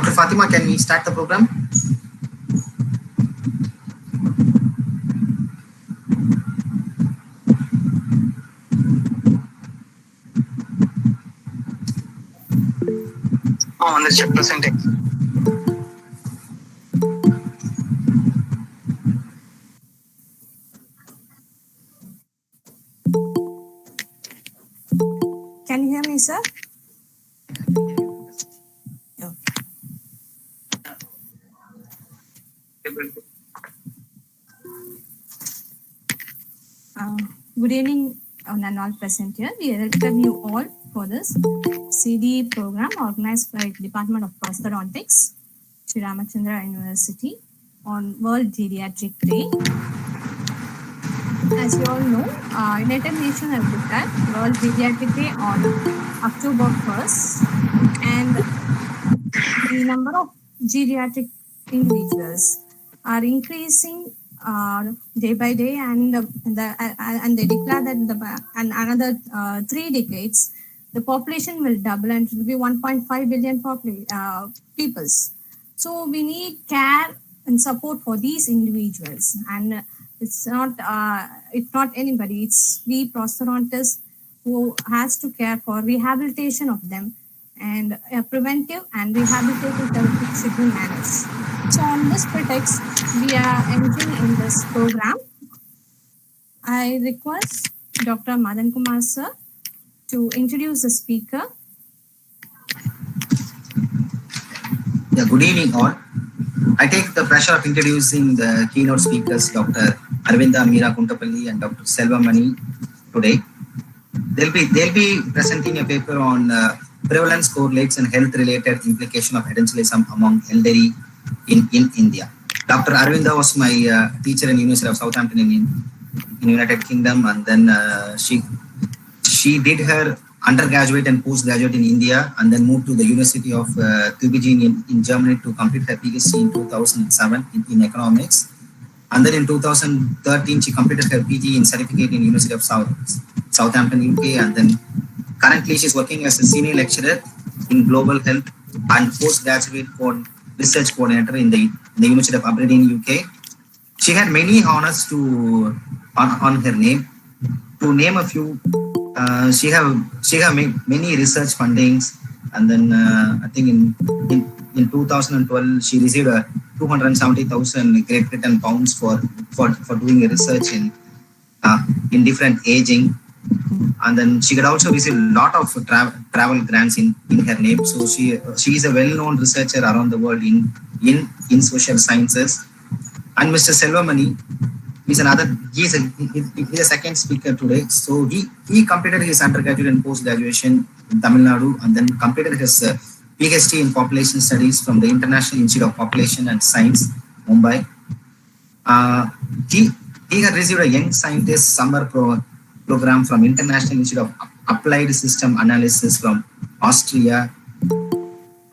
Dr. Fatima, can we start the program? On the presenting. Can you hear me, sir? Good evening, and all present here. We welcome you all for this CDE program organized by Department of Prosthodontics, Sri Ramachandra University on World Geriatric Day. As you all know, United Nations have declared World Geriatric Day on October 1st, and the number of geriatric individuals are increasing day by day, and they declare that in another 3 decades, the population will double and it will be 1.5 billion peoples. So we need care and support for these individuals, and it's not anybody. It's we prosthodontists who has to care for rehabilitation of them, and preventive and rehabilitative therapy should be managed. So on this pretext, we are engaging in this program. I request Dr. Madan Kumar sir to introduce the speaker. Yeah, good evening all. I take the pleasure of introducing the keynote speakers, Dr. Arvinda Meera Kuntapalli and Dr. Selvamani today. They'll be presenting a paper on prevalence correlates and health-related implication of edentalism among elderly in India. Dr. Arvinda was my teacher in University of Southampton in United Kingdom, and then she did her undergraduate and postgraduate in India, and then moved to the University of Tübingen in Germany to complete her PhD in 2007 in economics. And then in 2013, she completed her PG in certificate in University of Southampton, UK, and then currently she's working as a senior lecturer in global health and postgraduate research coordinator in the University of Aberdeen, UK. She had many honors on her name. To name a few, she have many research fundings, and then I think in 2012 she received a 270,000 Great Britain pounds for doing a research in different aging. And then she could also receive a lot of travel grants in her name. So she is a well-known researcher around the world in social sciences. And Mr. Selvamani is he's a second speaker today. So he completed his undergraduate and post-graduation in Tamil Nadu, and then completed his PhD in population studies from the International Institute of Population and Science, Mumbai. He had received a Young Scientist Summer Program from International Institute of Applied System Analysis from Austria,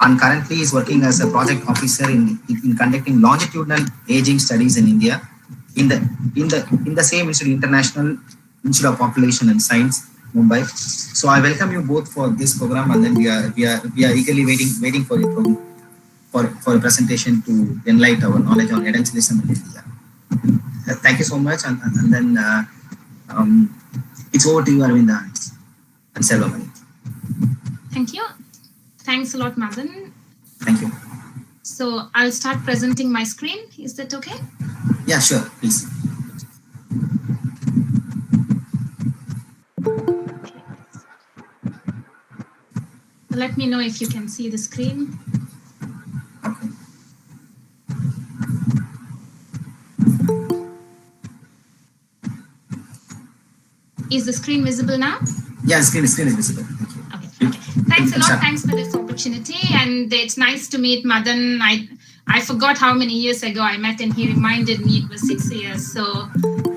and currently is working as a project officer in conducting longitudinal aging studies in India in the same institute, International Institute of Population and Science, Mumbai. So I welcome you both for this program, and then we are eagerly waiting for your program, for a presentation to enlighten our knowledge on edentalism in India. Thank you so much, and then it's over to you, Arvinda and Selvamani. Thank you. Thanks a lot, Madan. Thank you. So I'll start presenting my screen. Is that okay? Yeah, sure, please. Let me know if you can see the screen. Okay. Is the screen visible now? Yeah, screen is visible. Thank you. Okay. Thanks a lot. Thanks for this opportunity, and it's nice to meet Madan. I forgot how many years ago I met, and he reminded me it was 6 years. So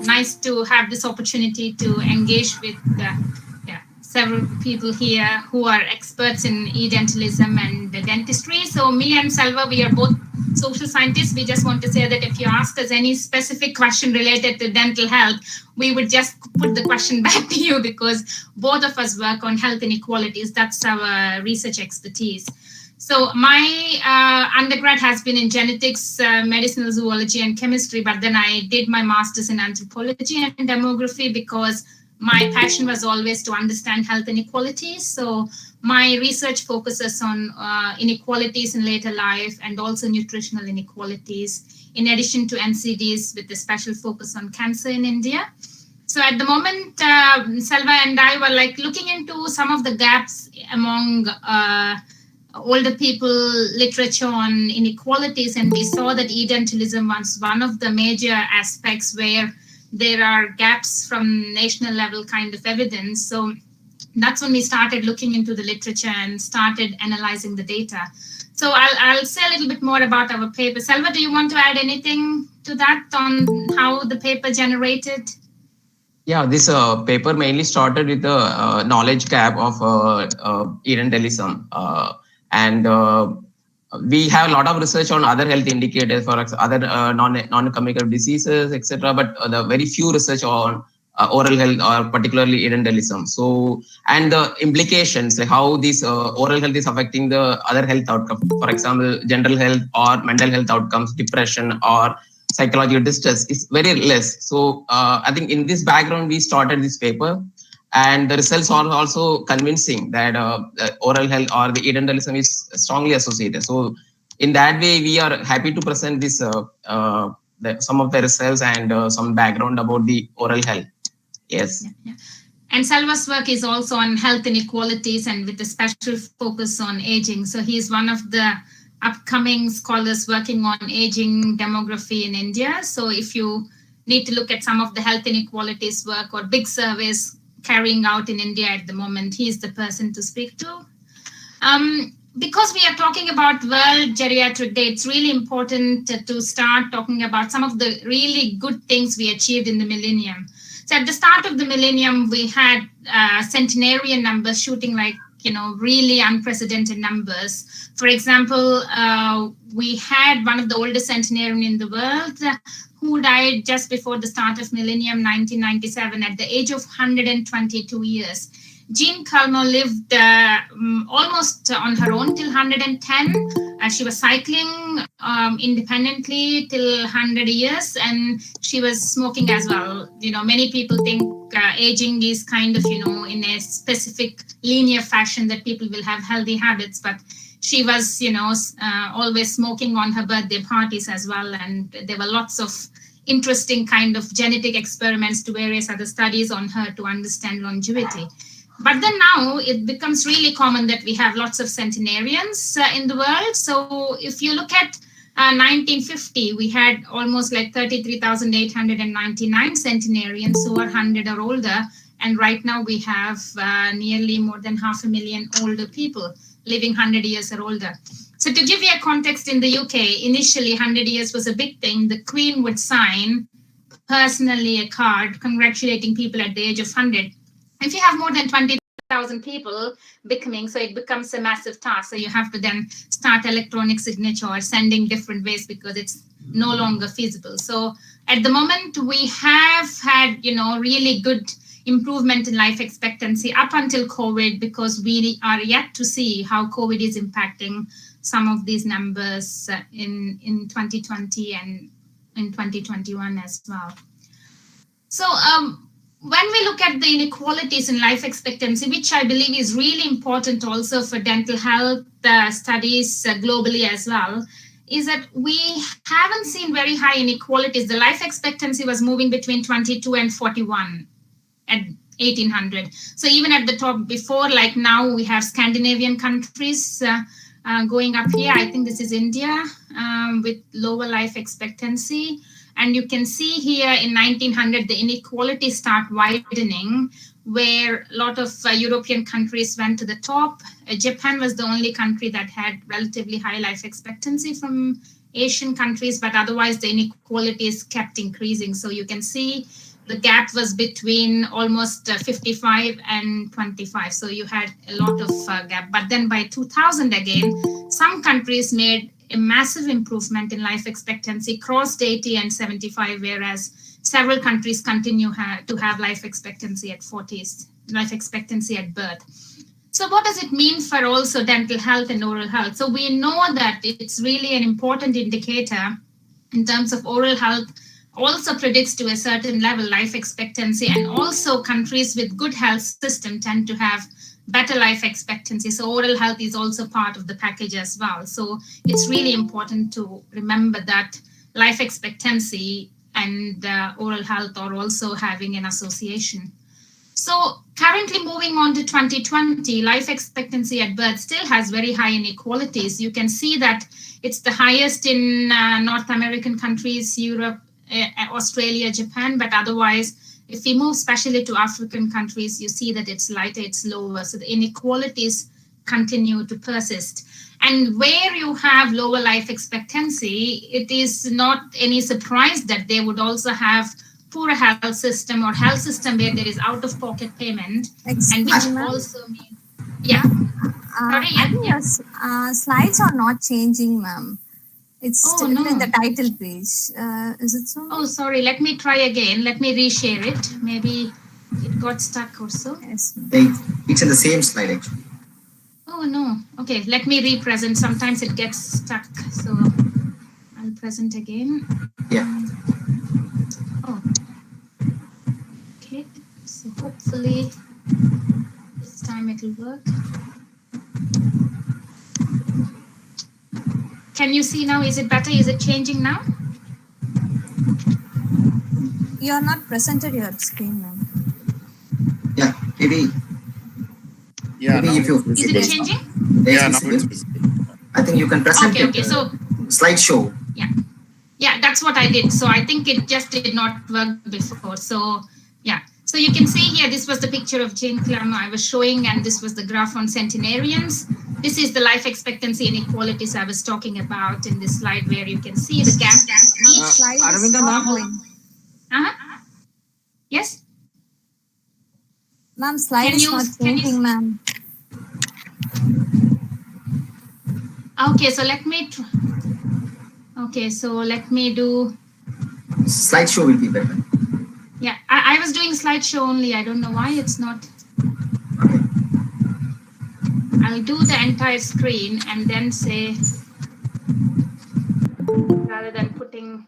nice to have this opportunity to engage with several people here who are experts in edentalism and dentistry. So me and Selva, we are both social scientists. We just want to say that if you ask us any specific question related to dental health, we would just put the question back to you, because both of us work on health inequalities. That's our research expertise. So my undergrad has been in genetics, medicinal zoology, and chemistry, but then I did my master's in anthropology and demography because my passion was always to understand health inequalities. So my research focuses on inequalities in later life and also nutritional inequalities, in addition to NCDs with a special focus on cancer in India. So at the moment, Selva and I were like looking into some of the gaps among older people literature on inequalities, and we saw that edentism was one of the major aspects where there are gaps from national level kind of evidence. So that's when we started looking into the literature and started analyzing the data. So I'll say a little bit more about our paper. Selva, do you want to add anything to that on how the paper generated? Yeah, this paper mainly started with the knowledge gap of edentism. And we have a lot of research on other health indicators for other non-communicable diseases, etc. But the very few research on oral health or particularly edentism. So, and the implications, like how this oral health is affecting the other health outcomes. For example, general health or mental health outcomes, depression or psychological distress is very less. So I think in this background, we started this paper. And the results are also convincing that oral health or the edentism is strongly associated. So in that way, we are happy to present this some of the results and some background about the oral health. Yes. Yeah. And Selva's work is also on health inequalities and with a special focus on aging. So he is one of the upcoming scholars working on aging demography in India. So if you need to look at some of the health inequalities work or big surveys carrying out in India at the moment, he is the person to speak to. Because we are talking about World Geriatric Day, it's really important to start talking about some of the really good things we achieved in the millennium. So at the start of the millennium, we had centenarian numbers shooting like, really unprecedented numbers. For example, we had one of the oldest centenarian in the world who died just before the start of millennium, 1997, at the age of 122 years. Jean Calment lived almost on her own till 110. She was cycling independently till 100 years, and she was smoking as well. Many people think aging is kind of, in a specific linear fashion that people will have healthy habits, but she was, always smoking on her birthday parties as well. And there were lots of interesting kind of genetic experiments to various other studies on her to understand longevity. But then now it becomes really common that we have lots of centenarians in the world. So if you look at 1950, we had almost like 33,899 centenarians who are 100 or older. And right now we have nearly more than 500,000 older people living 100 years or older. So to give you a context, in the UK, initially 100 years was a big thing. The Queen would sign personally a card congratulating people at the age of 100. If you have more than 20,000 people becoming, so it becomes a massive task. So you have to then start electronic signature or sending different ways because it's no longer feasible. So at the moment, we have had, really good improvement in life expectancy up until COVID, because we are yet to see how COVID is impacting some of these numbers in 2020 and in 2021 as well. So when we look at the inequalities in life expectancy, which I believe is really important also for dental health studies globally as well, is that we haven't seen very high inequalities. The life expectancy was moving between 22 and 41 at 1800. So even at the top before, like now we have Scandinavian countries going up here. I think this is India with lower life expectancy. And you can see here in 1900, the inequalities start widening, where a lot of European countries went to the top. Japan was the only country that had relatively high life expectancy from Asian countries, but otherwise the inequalities kept increasing. So you can see the gap was between almost 55 and 25. So you had a lot of gap. But then by 2000 again, some countries made a massive improvement in life expectancy, crossed 80 and 75, whereas several countries continue to have life expectancy at 40s, life expectancy at birth. So what does it mean for also dental health and oral health? So we know that it's really an important indicator in terms of oral health, also predicts to a certain level life expectancy, and also countries with good health system tend to have better life expectancy. So oral health is also part of the package as well. So it's really important to remember that life expectancy and oral health are also having an association. So currently moving on to 2020, life expectancy at birth still has very high inequalities. You can see that it's the highest in North American countries, Europe, Australia, Japan, but otherwise, if we move especially to African countries, you see that it's lighter, it's lower. So the inequalities continue to persist. And where you have lower life expectancy, it is not any surprise that they would also have poorer health system or health system where there is out-of-pocket payment. And which also means, yeah. Sorry, I think your slides are not changing, ma'am. It's still in the title page. Is it so? Oh, sorry. Let me try again. Let me reshare it. Maybe it got stuck or so. Yes. It's in the same slide actually. Oh, no. Okay, let me re-present. Sometimes it gets stuck. So I'll present again. Yeah. Oh. Okay. So hopefully this time it will work. Can you see now? Is it better? Is it changing now? You're not presented your screen, ma'am. Yeah, maybe. Yeah, maybe if you, is it changing? Yeah, now it's visible. I think you can present okay, so slideshow. Yeah, that's what I did. So I think it just did not work before. So yeah, so you can see here, this was the picture of Jane Clermont I was showing, and this was the graph on centenarians. This is the life expectancy inequalities I was talking about in this slide, where you can see the gap. Yes? Ma'am, slide is not changing, ma'am. Okay, so let me do slideshow will be better. Yeah, I was doing slideshow only. I don't know why it's not. Okay. I'll do the entire screen and then say, rather than putting.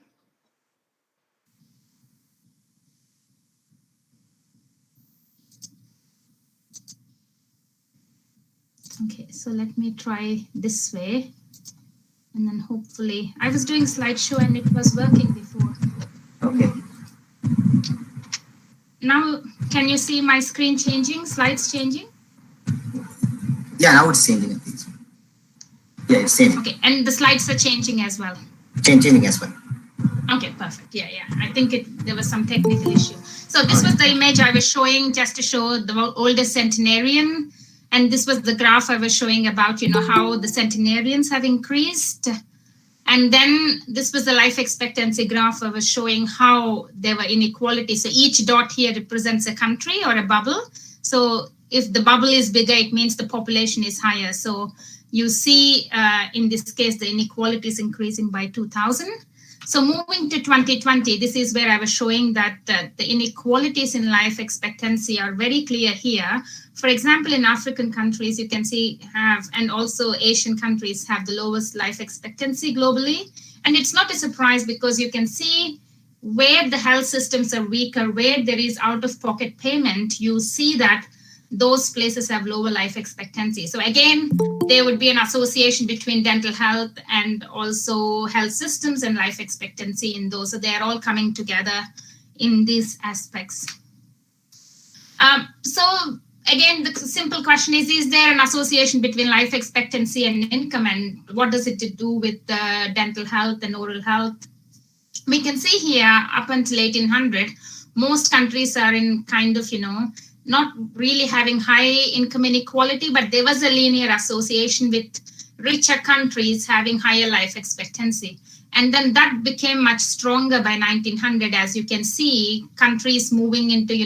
Okay, so let me try this way. And then hopefully, I was doing slideshow and it was working before. Okay. Now, can you see my screen changing, slides changing? Yeah, now it's changing, I think. Yeah, it's changing. Okay, and the slides are changing as well. Changing as well. Okay, perfect. Yeah. I think there was some technical issue. So this was the image I was showing just to show the oldest centenarian. And this was the graph I was showing about, how the centenarians have increased. And then this was the life expectancy graph I was showing how there were inequalities. So each dot here represents a country or a bubble. So if the bubble is bigger, it means the population is higher. So you see in this case, the inequality is increasing by 2000. So moving to 2020, this is where I was showing that the inequalities in life expectancy are very clear here. For example, in African countries, you can see and also Asian countries have the lowest life expectancy globally. And it's not a surprise because you can see where the health systems are weaker, where there is out-of-pocket payment, you see that those places have lower life expectancy. So again, there would be an association between dental health and also health systems and life expectancy in those. So they're all coming together in these aspects. So again, the simple question is there an association between life expectancy and income, and what does it do with dental health and oral health? We can see here up until 1800, most countries are in kind of, not really having high income inequality, but there was a linear association with richer countries having higher life expectancy. And then that became much stronger by 1900, as you can see, countries moving into,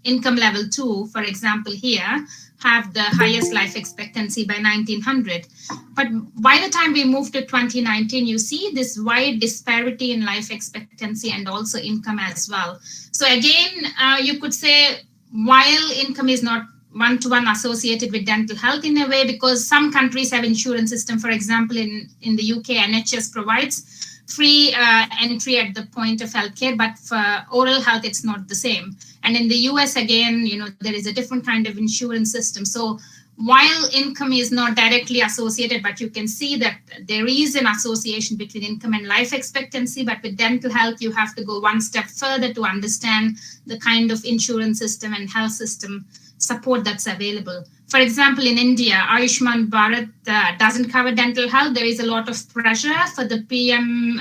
income level 2, for example, here, have the highest life expectancy by 1900. But by the time we move to 2019, you see this wide disparity in life expectancy and also income as well. So again, you could say, while income is not one-to-one associated with dental health in a way, because some countries have insurance system. For example, in the UK, NHS provides free entry at the point of healthcare, but for oral health, it's not the same. And in the US, again, there is a different kind of insurance system. So while income is not directly associated, but you can see that there is an association between income and life expectancy. But with dental health, you have to go one step further to understand the kind of insurance system and health system support that's available. For example, in India, Ayushman Bharat doesn't cover dental health. There is a lot of pressure for the PM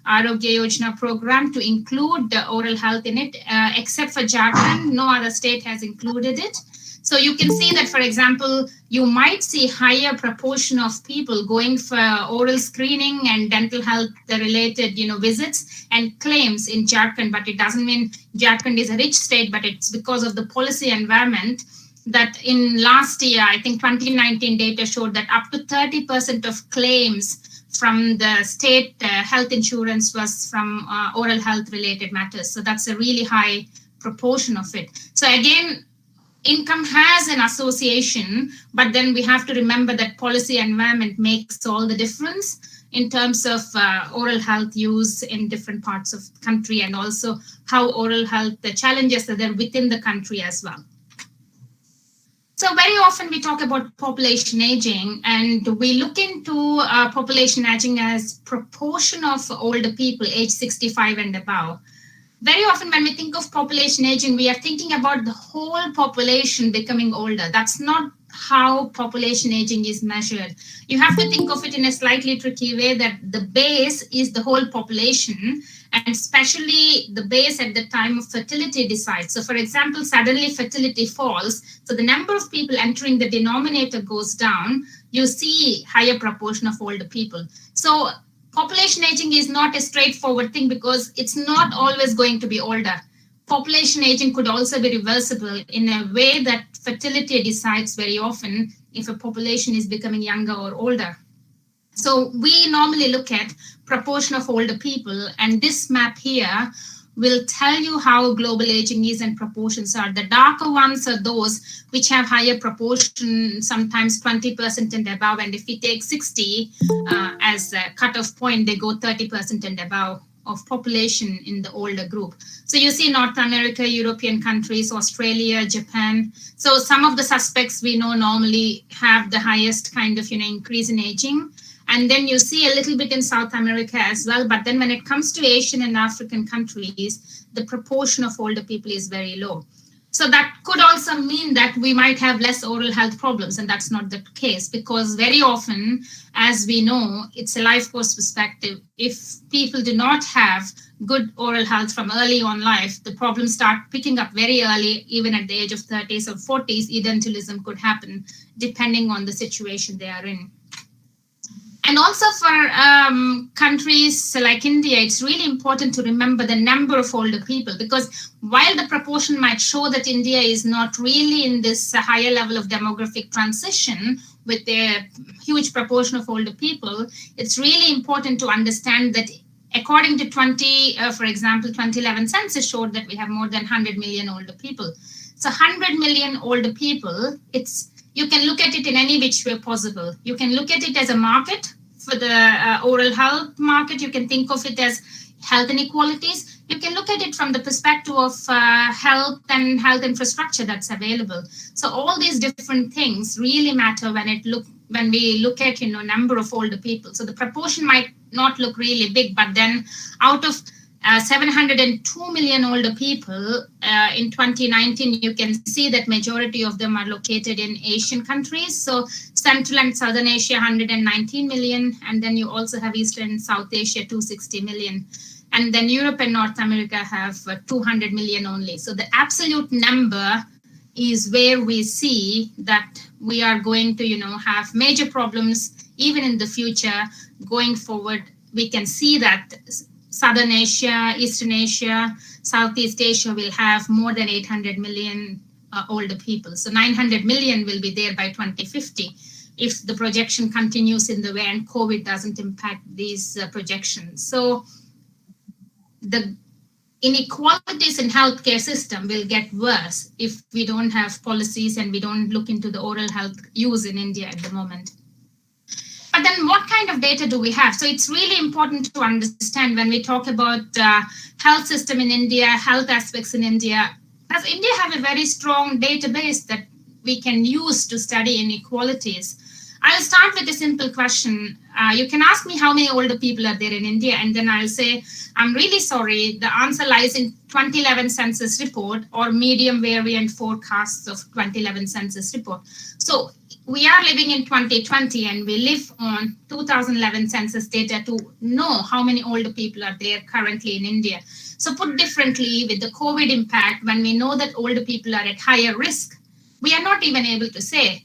Arogya Yojana program to include oral health in it, except for Jharkhand. No other state has included it. So you can see that, for example, you might see higher proportion of people going for oral screening and dental health related, visits and claims in Jharkhand. But it doesn't mean Jharkhand is a rich state, but it's because of the policy environment that in last year, I think 2019 data showed that up to 30% of claims from the state health insurance was from oral health related matters. So that's a really high proportion of it. So again, income has an association, but then we have to remember that policy environment makes all the difference in terms of oral health use in different parts of the country, and also how oral health, the challenges that are within the country as well. So very often we talk about population aging, and we look into population aging as proportion of older people age 65 and above. Very often when we think of population aging, we are thinking about the whole population becoming older. That's not how population aging is measured. You have to think of it in a slightly tricky way, that the base is the whole population, and especially the base at the time of fertility decides. So for example, suddenly fertility falls, so the number of people entering the denominator goes down, you see higher proportion of older people. So population aging is not a straightforward thing, because it's not always going to be older. Population aging could also be reversible in a way that fertility decides very often if a population is becoming younger or older. So we normally look at proportion of older people, and this map here will tell you how global aging is and proportions are. The darker ones are those which have higher proportion, sometimes 20% and above. And if we take 60 as a cutoff point, they go 30% and above of population in the older group. So you see North America, European countries, Australia, Japan. So some of the suspects we know normally have the highest kind of increase in aging. And then you see a little bit in South America as well. But then when it comes to Asian and African countries, the proportion of older people is very low. So that could also mean that we might have less oral health problems. And that's not the case, because very often, as we know, it's a life course perspective. If people do not have good oral health from early on life, the problems start picking up very early, even at the age of 30s or 40s. Edentism could happen depending on the situation they are in. And also for countries like India, it's really important to remember the number of older people, because while the proportion might show that India is not really in this higher level of demographic transition with a huge proportion of older people, it's really important to understand that according to for example, 2011 census showed that we have more than 100 million older people. So 100 million older people, you can look at it in any which way possible. You can look at it as a market for the oral health market. You can think of it as health inequalities. You can look at it from the perspective of health and health infrastructure that's available. So all these different things really matter when we look at number of older people. So the proportion might not look really big, but then out of 702 million older people in 2019, you can see that majority of them are located in Asian countries. So Central and Southern Asia, 119 million. And then you also have Eastern and South Asia, 260 million. And then Europe and North America have 200 million only. So the absolute number is where we see that we are going to, have major problems even in the future. Going forward, we can see that Southern Asia, Eastern Asia, Southeast Asia will have more than 800 million older people. So 900 million will be there by 2050 if the projection continues in the way and COVID doesn't impact these projections. So the inequalities in healthcare system will get worse if we don't have policies and we don't look into the oral health use in India at the moment. But then what kind of data do we have? So it's really important to understand when we talk about health system in India, health aspects in India. Does India have a very strong database that we can use to study inequalities? I'll start with a simple question. You can ask me how many older people are there in India, and then I'll say, I'm really sorry, the answer lies in 2011 census report or medium variant forecasts of 2011 census report. So we are living in 2020 and we live on 2011 census data to know how many older people are there currently in India. So put differently, with the COVID impact, when we know that older people are at higher risk, we are not even able to say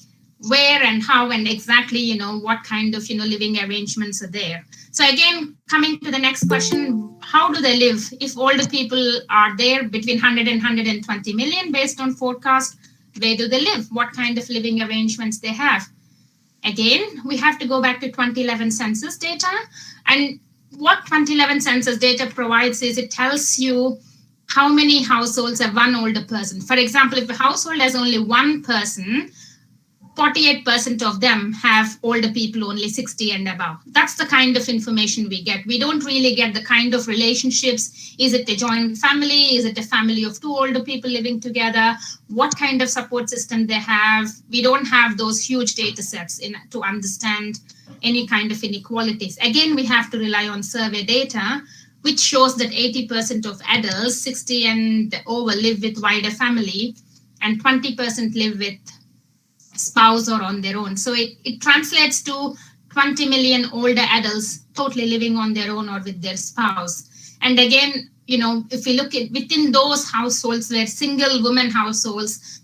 where and how and exactly, what kind of, living arrangements are there. So again, coming to the next question, how do they live? If older people are there between 100 and 120 million based on forecast, where do they live? What kind of living arrangements they have? Again, we have to go back to 2011 census data. And what 2011 census data provides is it tells you how many households have one older person. For example, if a household has only one person, 48% of them have older people only 60 and above. That's the kind of information we get. We don't really get the kind of relationships. Is it a joint family? Is it a family of two older people living together? What kind of support system they have? We don't have those huge data sets to understand any kind of inequalities. Again, we have to rely on survey data, which shows that 80% of adults 60 and over live with wider family and 20% live with spouse or on their own. So it translates to 20 million older adults totally living on their own or with their spouse. And again, if we look at within those households where single women households,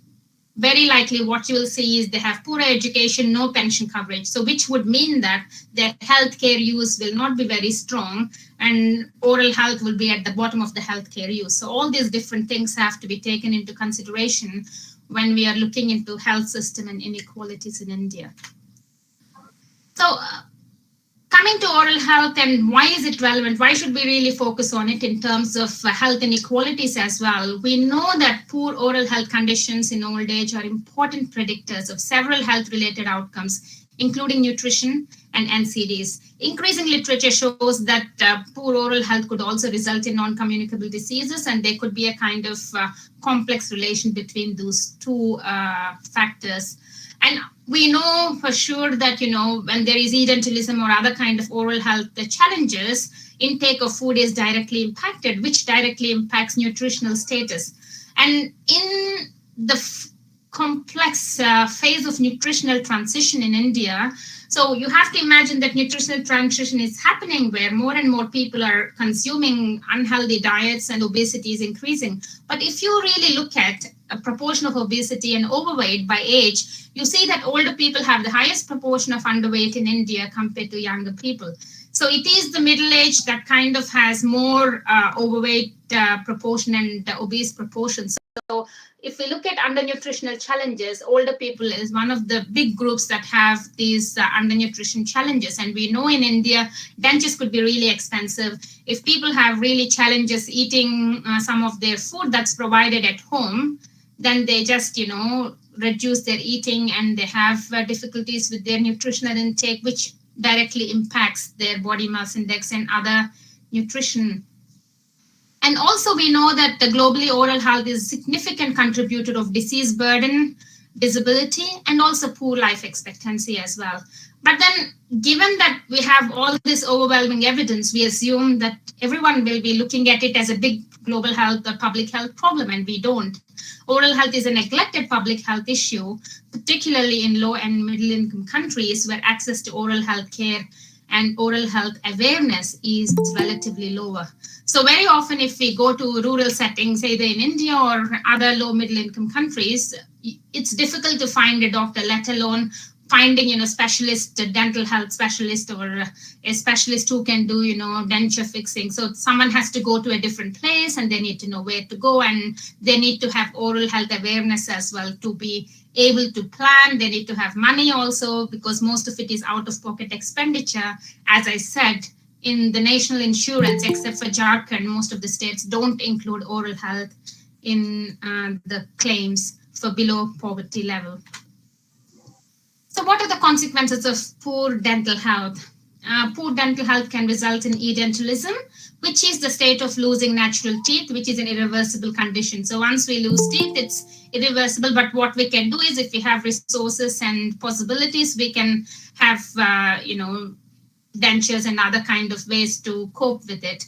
very likely what you will see is they have poor education, no pension coverage. So which would mean that their healthcare use will not be very strong and oral health will be at the bottom of the healthcare use. So all these different things have to be taken into consideration when we are looking into health system and inequalities in India. So coming to oral health and why is it relevant? Why should we really focus on it in terms of health inequalities as well? We know that poor oral health conditions in old age are important predictors of several health-related outcomes, including nutrition and NCDs. Increasing literature shows that poor oral health could also result in non-communicable diseases, and there could be a kind of complex relation between those two factors. And we know for sure that, when there is edentism or other kind of oral health challenges, intake of food is directly impacted, which directly impacts nutritional status. And in the complex phase of nutritional transition in India, so you have to imagine that nutritional transition is happening where more and more people are consuming unhealthy diets and obesity is increasing. But if you really look at a proportion of obesity and overweight by age, you see that older people have the highest proportion of underweight in India compared to younger people. So it is the middle age that kind of has more overweight proportion and obese proportion. So if we look at undernutritional challenges, older people is one of the big groups that have these undernutrition challenges. And we know in India, dentures could be really expensive. If people have really challenges eating some of their food that's provided at home, then they just, reduce their eating and they have difficulties with their nutritional intake, which directly impacts their body mass index and other nutrition. And also we know that globally oral health is a significant contributor of disease burden, disability, and also poor life expectancy as well. But then given that we have all this overwhelming evidence, we assume that everyone will be looking at it as a big global health or public health problem, and we don't. Oral health is a neglected public health issue, particularly in low and middle income countries where access to oral health care and oral health awareness is relatively lower. So very often if we go to rural settings, either in India or other low middle income countries, it's difficult to find a doctor, let alone finding, specialist, a dental health specialist or a specialist who can do, denture fixing. So someone has to go to a different place and they need to know where to go, and they need to have oral health awareness as well to be able to plan. They need to have money also because most of it is out of pocket expenditure. As I said, in the national insurance, except for Jharkhand, most of the states don't include oral health in the claims for below poverty level. So what are the consequences of poor dental health? Poor dental health can result in edentism, which is the state of losing natural teeth, which is an irreversible condition. So once we lose teeth, it's irreversible. But what we can do is, if we have resources and possibilities, we can have, dentures and other kind of ways to cope with it.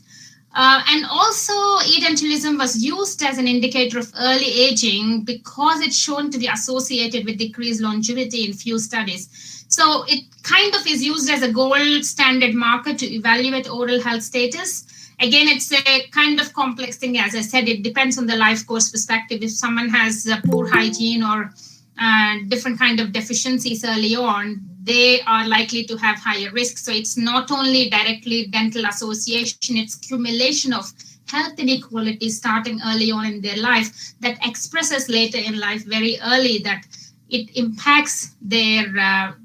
And also, edentism was used as an indicator of early aging because it's shown to be associated with decreased longevity in few studies. So it kind of is used as a gold standard marker to evaluate oral health status. Again, it's a kind of complex thing. As I said, it depends on the life course perspective. If someone has poor hygiene or different kind of deficiencies early on, they are likely to have higher risk. So it's not only directly dental association, it's accumulation of health inequalities starting early on in their life that expresses later in life very early, that it impacts their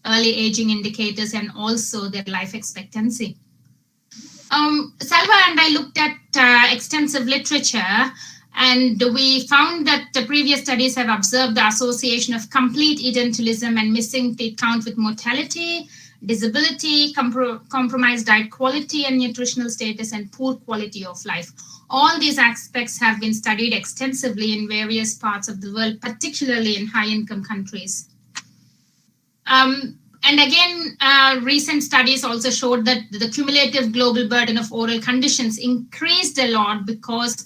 early aging indicators and also their life expectancy. Salva and I looked at extensive literature, and we found that the previous studies have observed the association of complete edentism and missing teeth count with mortality, disability, compromised diet quality and nutritional status, and poor quality of life. All these aspects have been studied extensively in various parts of the world, particularly in high-income countries. And again, recent studies also showed that the cumulative global burden of oral conditions increased a lot because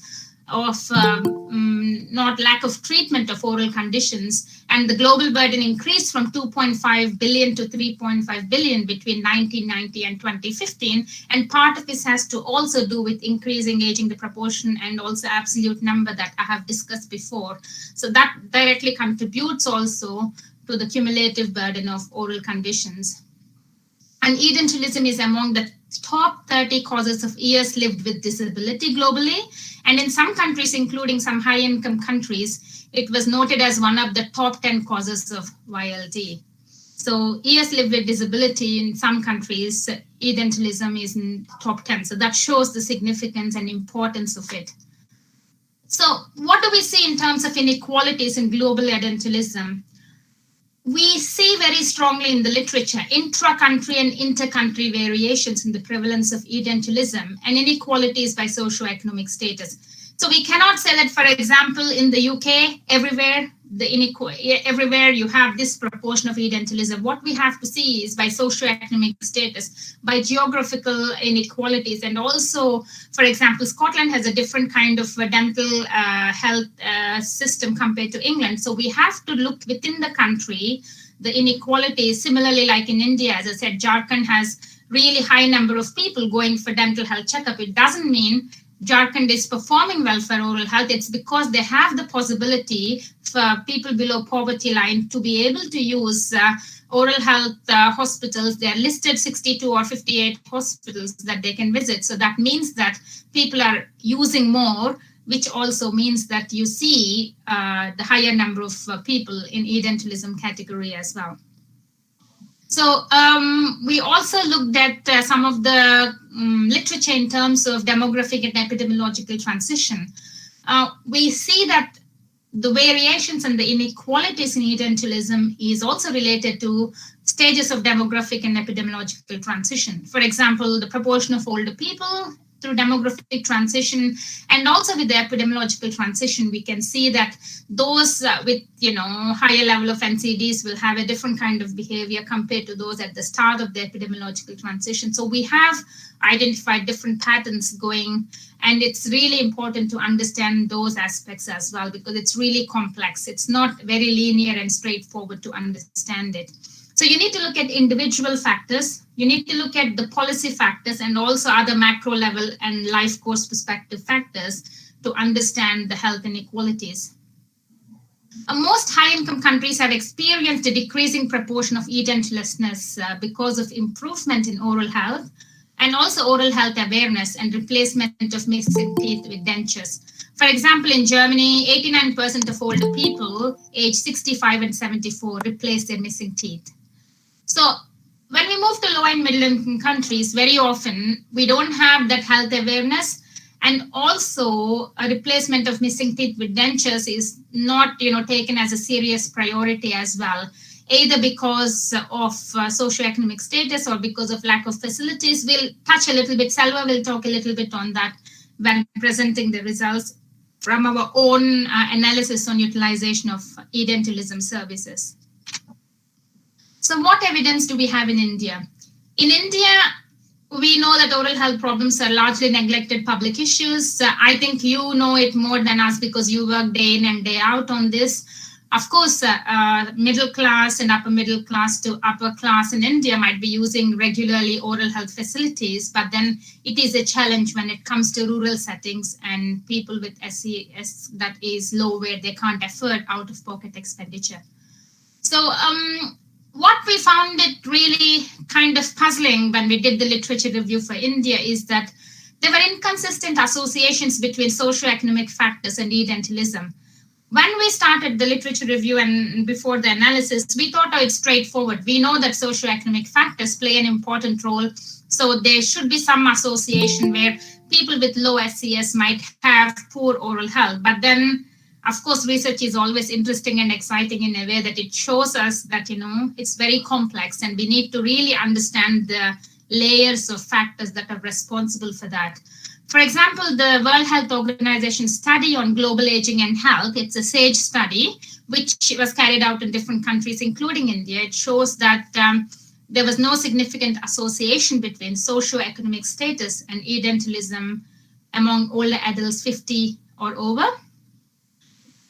of not lack of treatment of oral conditions, and the global burden increased from 2.5 billion to 3.5 billion between 1990 and 2015, and part of this has to also do with increasing aging, the proportion and also absolute number that I have discussed before. So that directly contributes also to the cumulative burden of oral conditions. And edentism is among the top 30 causes of years lived with disability globally. And in some countries, including some high-income countries, it was noted as one of the top 10 causes of YLD. So years lived with disability in some countries, edentism is in top 10. So that shows the significance and importance of it. So what do we see in terms of inequalities in global edentism? We see very strongly in the literature intra-country and inter-country variations in the prevalence of edentism and inequalities by socioeconomic status. So we cannot say that, for example, in the UK, everywhere you have this proportion of edentism. What we have to see is by socioeconomic status, by geographical inequalities, and also, for example, Scotland has a different kind of dental health system compared to England. So we have to look within the country, the inequalities. Similarly, like in India, as I said, Jharkhand has really high number of people going for dental health checkup. It doesn't mean Jharkhand is performing well for oral health. It's because they have the possibility for people below poverty line to be able to use oral health hospitals. They are listed 62 or 58 hospitals that they can visit. So that means that people are using more, which also means that you see the higher number of people in edentism category as well. So we also looked at some of the literature in terms of demographic and epidemiological transition. We see that the variations and the inequalities in edentism is also related to stages of demographic and epidemiological transition. For example, the proportion of older people through demographic transition, and also with the epidemiological transition, we can see that those with higher level of NCDs will have a different kind of behavior compared to those at the start of the epidemiological transition. So we have identified different patterns going, and it's really important to understand those aspects as well, because it's really complex. It's not very linear and straightforward to understand it. So you need to look at individual factors, you need to look at the policy factors, and also other macro level and life course perspective factors to understand the health inequalities. Most high-income countries have experienced a decreasing proportion of edentlessness because of improvement in oral health, and also oral health awareness and replacement of missing teeth with dentures. For example, in Germany, 89% of older people aged 65 and 74 replace their missing teeth. So when we move to low and middle income countries, very often we don't have that health awareness. And also a replacement of missing teeth with dentures is not, taken as a serious priority as well, either because of socioeconomic status or because of lack of facilities. We'll touch a little bit, Selva will talk a little bit on that when presenting the results from our own analysis on utilization of edentism services. So what evidence do we have in India? In India, we know that oral health problems are largely neglected public issues. I think you know it more than us because you work day in and day out on this. Of course, middle class and upper middle class to upper class in India might be using regularly oral health facilities, but then it is a challenge when it comes to rural settings and people with SES that is low where they can't afford out-of-pocket expenditure. So what we found it really kind of puzzling when we did the literature review for India is that there were inconsistent associations between socioeconomic factors and edentism. When we started the literature review and before the analysis, we thought, it's straightforward. We know that socioeconomic factors play an important role. So there should be some association where people with low SES might have poor oral health. But then, of course, research is always interesting and exciting in a way that it shows us that, it's very complex and we need to really understand the layers of factors that are responsible for that. For example, the World Health Organization study on global aging and health, it's a SAGE study, which was carried out in different countries, including India. It shows that there was no significant association between socioeconomic status and edentism among older adults 50 or over.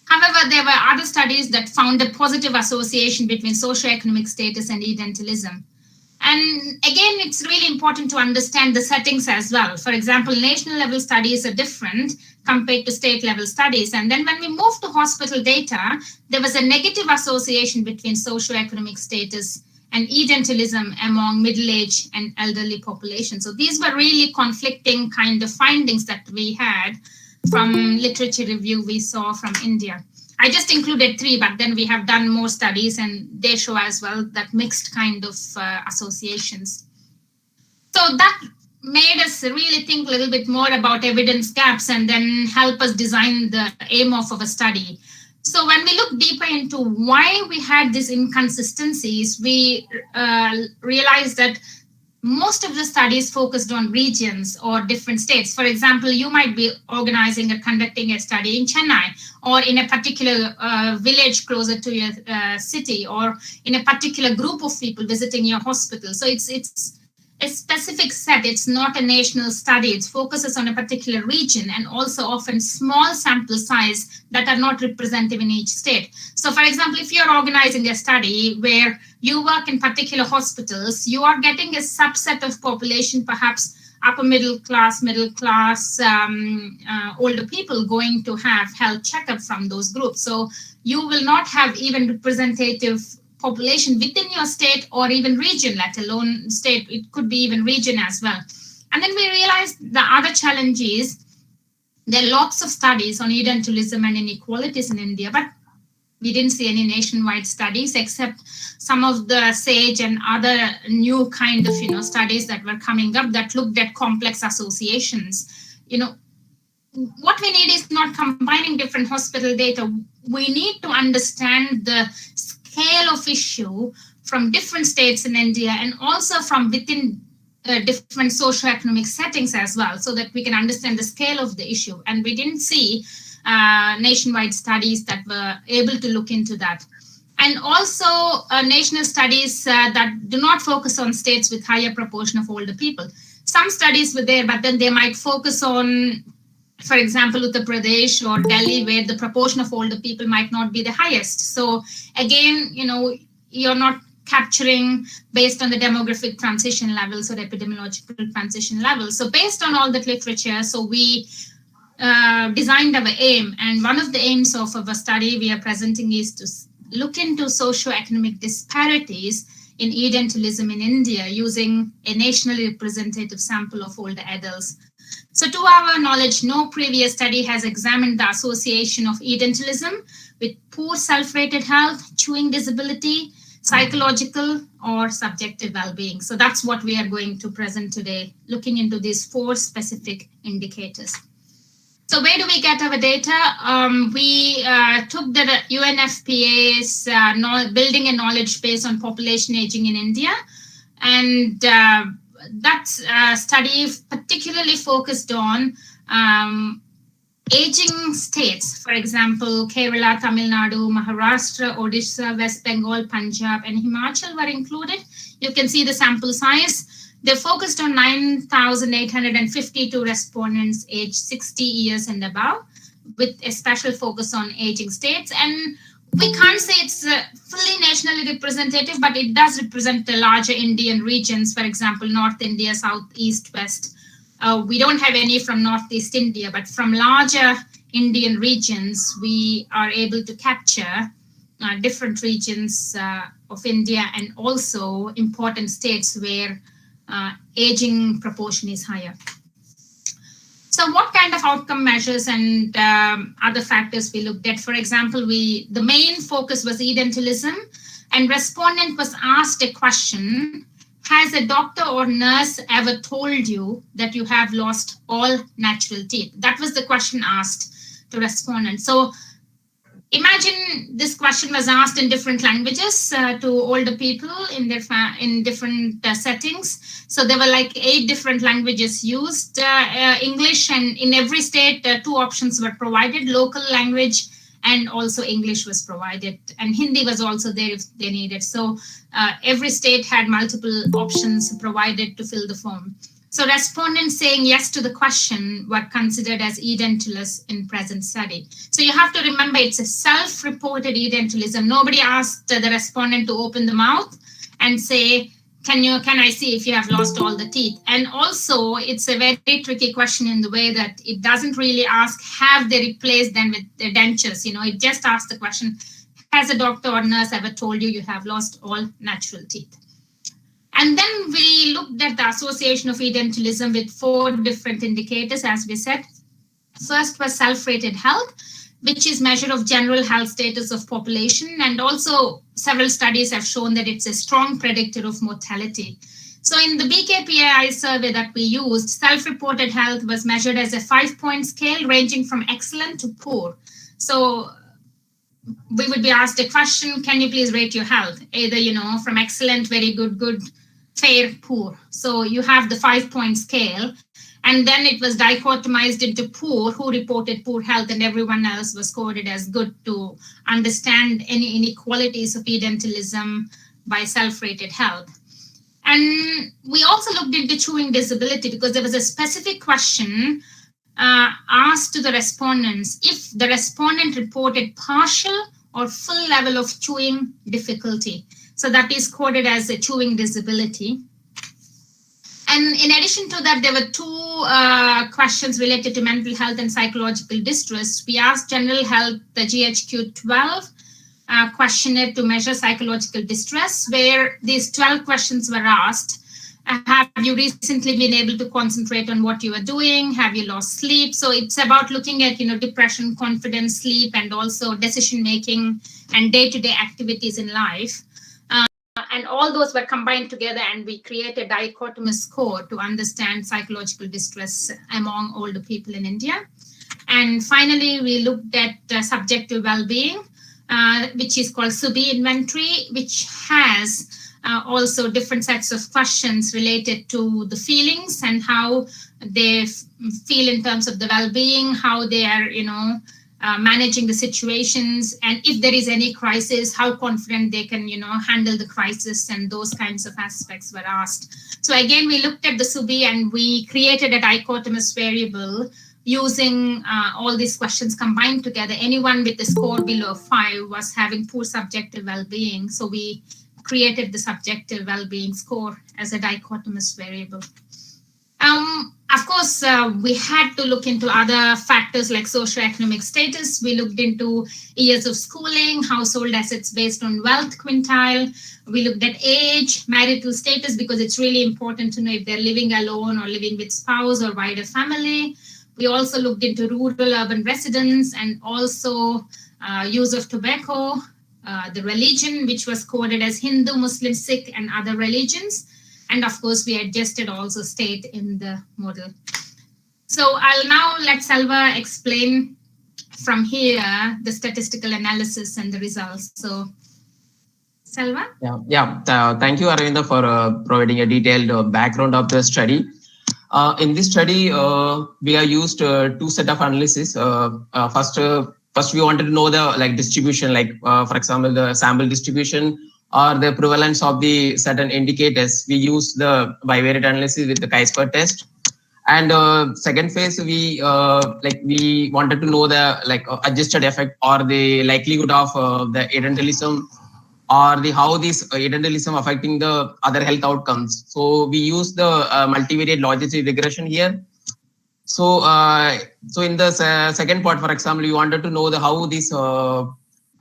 However, there were other studies that found a positive association between socioeconomic status and edentism. And again, it's really important to understand the settings as well. For example, national level studies are different compared to state level studies. And then when we move to hospital data, there was a negative association between socioeconomic status and edentism among middle-aged and elderly population. So these were really conflicting kind of findings that we had from literature review we saw from India. I just included 3, but then we have done more studies and they show as well that mixed kind of associations. So that made us really think a little bit more about evidence gaps and then help us design the aim of our study. So when we look deeper into why we had these inconsistencies, we realized that most of the studies focused on regions or different states. For example, you might be organizing or conducting a study in Chennai or in a particular village closer to your city or in a particular group of people visiting your hospital. So it's a specific set. It's not a national study. It focuses on a particular region and also often small sample size that are not representative in each state. So for example, if you're organizing a study where you work in particular hospitals, you are getting a subset of population, perhaps upper middle class, older people going to have health checkup from those groups. So you will not have even representative population within your state or even region, let alone state, it could be even region as well. And then we realized the other challenge is there are lots of studies on edentism and inequalities in India, but we didn't see any nationwide studies except some of the SAGE and other new kind of studies that were coming up that looked at complex associations. What we need is not combining different hospital data. We need to understand the scale of issue from different states in India and also from within different socioeconomic settings as well, so that we can understand the scale of the issue. And we didn't see nationwide studies that were able to look into that. And also national studies that do not focus on states with higher proportion of older people. Some studies were there, but then they might focus on, for example, Uttar Pradesh or Delhi, where the proportion of older people might not be the highest. So again, you're not capturing based on the demographic transition levels or epidemiological transition levels. So based on all that literature, so we designed our aim. And one of the aims of our study we are presenting is to look into socioeconomic disparities in edentism in India using a nationally representative sample of older adults. So to our knowledge, no previous study has examined the association of edentism with poor self-rated health, chewing disability, psychological or subjective well-being. So that's what we are going to present today, looking into these 4 specific indicators. So where do we get our data? We took the UNFPA's building a knowledge base on population aging in India, and that study particularly focused on aging states. For example, Kerala, Tamil Nadu, Maharashtra, Odisha, West Bengal, Punjab, and Himachal were included. You can see the sample size. They focused on 9,852 respondents aged 60 years and above, with a special focus on aging states. And we can't say it's fully nationally representative, but it does represent the larger Indian regions, for example, North India, South, East, West. We don't have any from Northeast India, but from larger Indian regions, we are able to capture different regions of India and also important states where aging proportion is higher. So what kind of outcome measures and other factors we looked at? For example, the main focus was edentism, and respondent was asked a question: has a doctor or nurse ever told you that you have lost all natural teeth? That was the question asked to respondents. So imagine this question was asked in different languages to older people in different settings. So there were like 8 different languages used, English, and in every state, 2 options were provided: local language and also English was provided. And Hindi was also there if they needed. So every state had multiple options provided to fill the form. So respondents saying yes to the question were considered as edentilous in present study. So you have to remember, it's a self-reported edentilism. Nobody asked the respondent to open the mouth and say, can I see if you have lost all the teeth? And also, it's a very tricky question in the way that it doesn't really ask, have they replaced them with the dentures? It just asks the question, has a doctor or nurse ever told you have lost all natural teeth? And then we looked at the association of edentilism with 4 different indicators, as we said. First was self-rated health, which is measure of general health status of population. And also several studies have shown that it's a strong predictor of mortality. So in the BKPAI survey that we used, self-reported health was measured as a 5-point scale ranging from excellent to poor. So we would be asked a question, can you please rate your health? Either, from excellent, very good, good, fair, poor. So you have the 5-point scale. And then it was dichotomized into poor, who reported poor health, and everyone else was coded as good to understand any inequalities of edentilism by self-rated health. And we also looked into chewing disability because there was a specific question asked to the respondents if the respondent reported partial or full level of chewing difficulty. So that is coded as a chewing disability. And in addition to that, there were 2 questions related to mental health and psychological distress. We asked general health, the GHQ-12 questionnaire to measure psychological distress, where these 12 questions were asked. Have you recently been able to concentrate on what you are doing? Have you lost sleep? So it's about looking at, depression, confidence, sleep, and also decision-making and day-to-day activities in life. And all those were combined together, and we created a dichotomous score to understand psychological distress among older people in India. And finally, we looked at subjective well-being, which is called SUBI inventory, which has also different sets of questions related to the feelings and how they feel in terms of the well-being, how they are, managing the situations, and if there is any crisis, how confident they can, handle the crisis, and those kinds of aspects were asked. So again, we looked at the SUBI and we created a dichotomous variable using all these questions combined together. Anyone with a score below 5 was having poor subjective well-being. So we created the subjective well-being score as a dichotomous variable. Of course, we had to look into other factors like socioeconomic status. We looked into years of schooling, household assets based on wealth quintile. We looked at age, marital status, because it's really important to know if they're living alone or living with spouse or wider family. We also looked into rural urban residents and also use of tobacco, the religion, which was coded as Hindu, Muslim, Sikh, and other religions. And of course, we adjusted also state in the model. So I'll now let Selva explain from here the statistical analysis and the results. So, Selva? Thank you, Aravinda, for providing a detailed background of the study. In this study, we are used two set of analysis. First, we wanted to know the distribution, for example, the sample distribution or the prevalence of the certain indicators. We use the bivariate analysis with the chi-square test. And second phase, we wanted to know the adjusted effect or the likelihood of the identism or how this identism affecting the other health outcomes. So we use the multivariate logistic regression here. So in the second part, for example, we wanted to know how this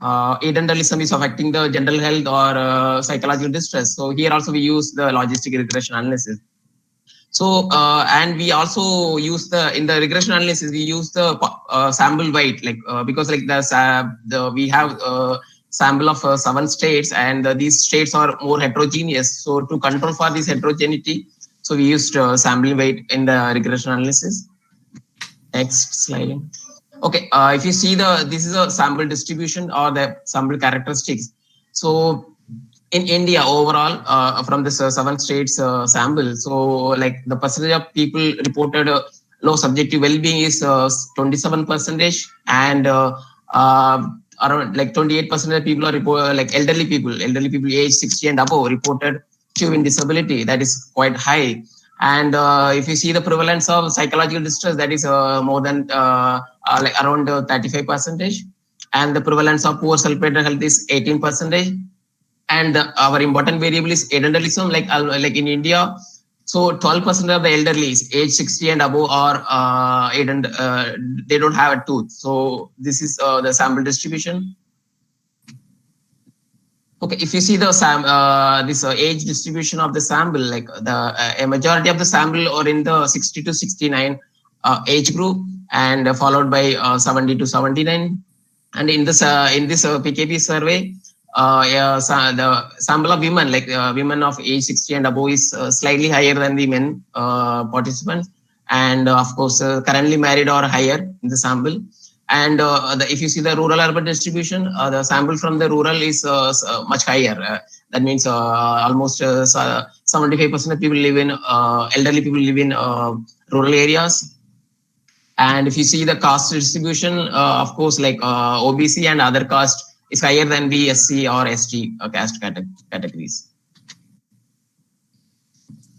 identism is affecting the general health or psychological distress. So here also we use the logistic regression analysis. So and we also use in the regression analysis we use the sample weight because we have sample of 7 states, and these states are more heterogeneous. So to control for this heterogeneity, so we used sample weight in the regression analysis. Next slide. Okay, if you see this is a sample distribution or the sample characteristics. So in India overall, from this 7 states sample, so the percentage of people reported low subjective well-being is 27%, and around 28% of people are reported, elderly people age 60 and above reported chewing disability. That is quite high. And if you see the prevalence of psychological distress, that is more than around 35%, and the prevalence of poor self-care health is 18%. And our important variable is identism, like in India. So 12% of the elderly age 60 and above are they don't have a tooth. So this is the sample distribution. Okay, if you see the this age distribution of the sample, a majority of the sample are in the 60 to 69 age group, and followed by 70 to 79. And in this PKB survey, the sample of women, women of age 60 and above, is slightly higher than the men participants, and of course currently married or higher in the sample. And if you see the rural-urban distribution, the sample from the rural is much higher. That means almost 75% of people live in elderly people live in rural areas. And if you see the caste distribution, of course, OBC and other caste is higher than the SC or ST caste categories.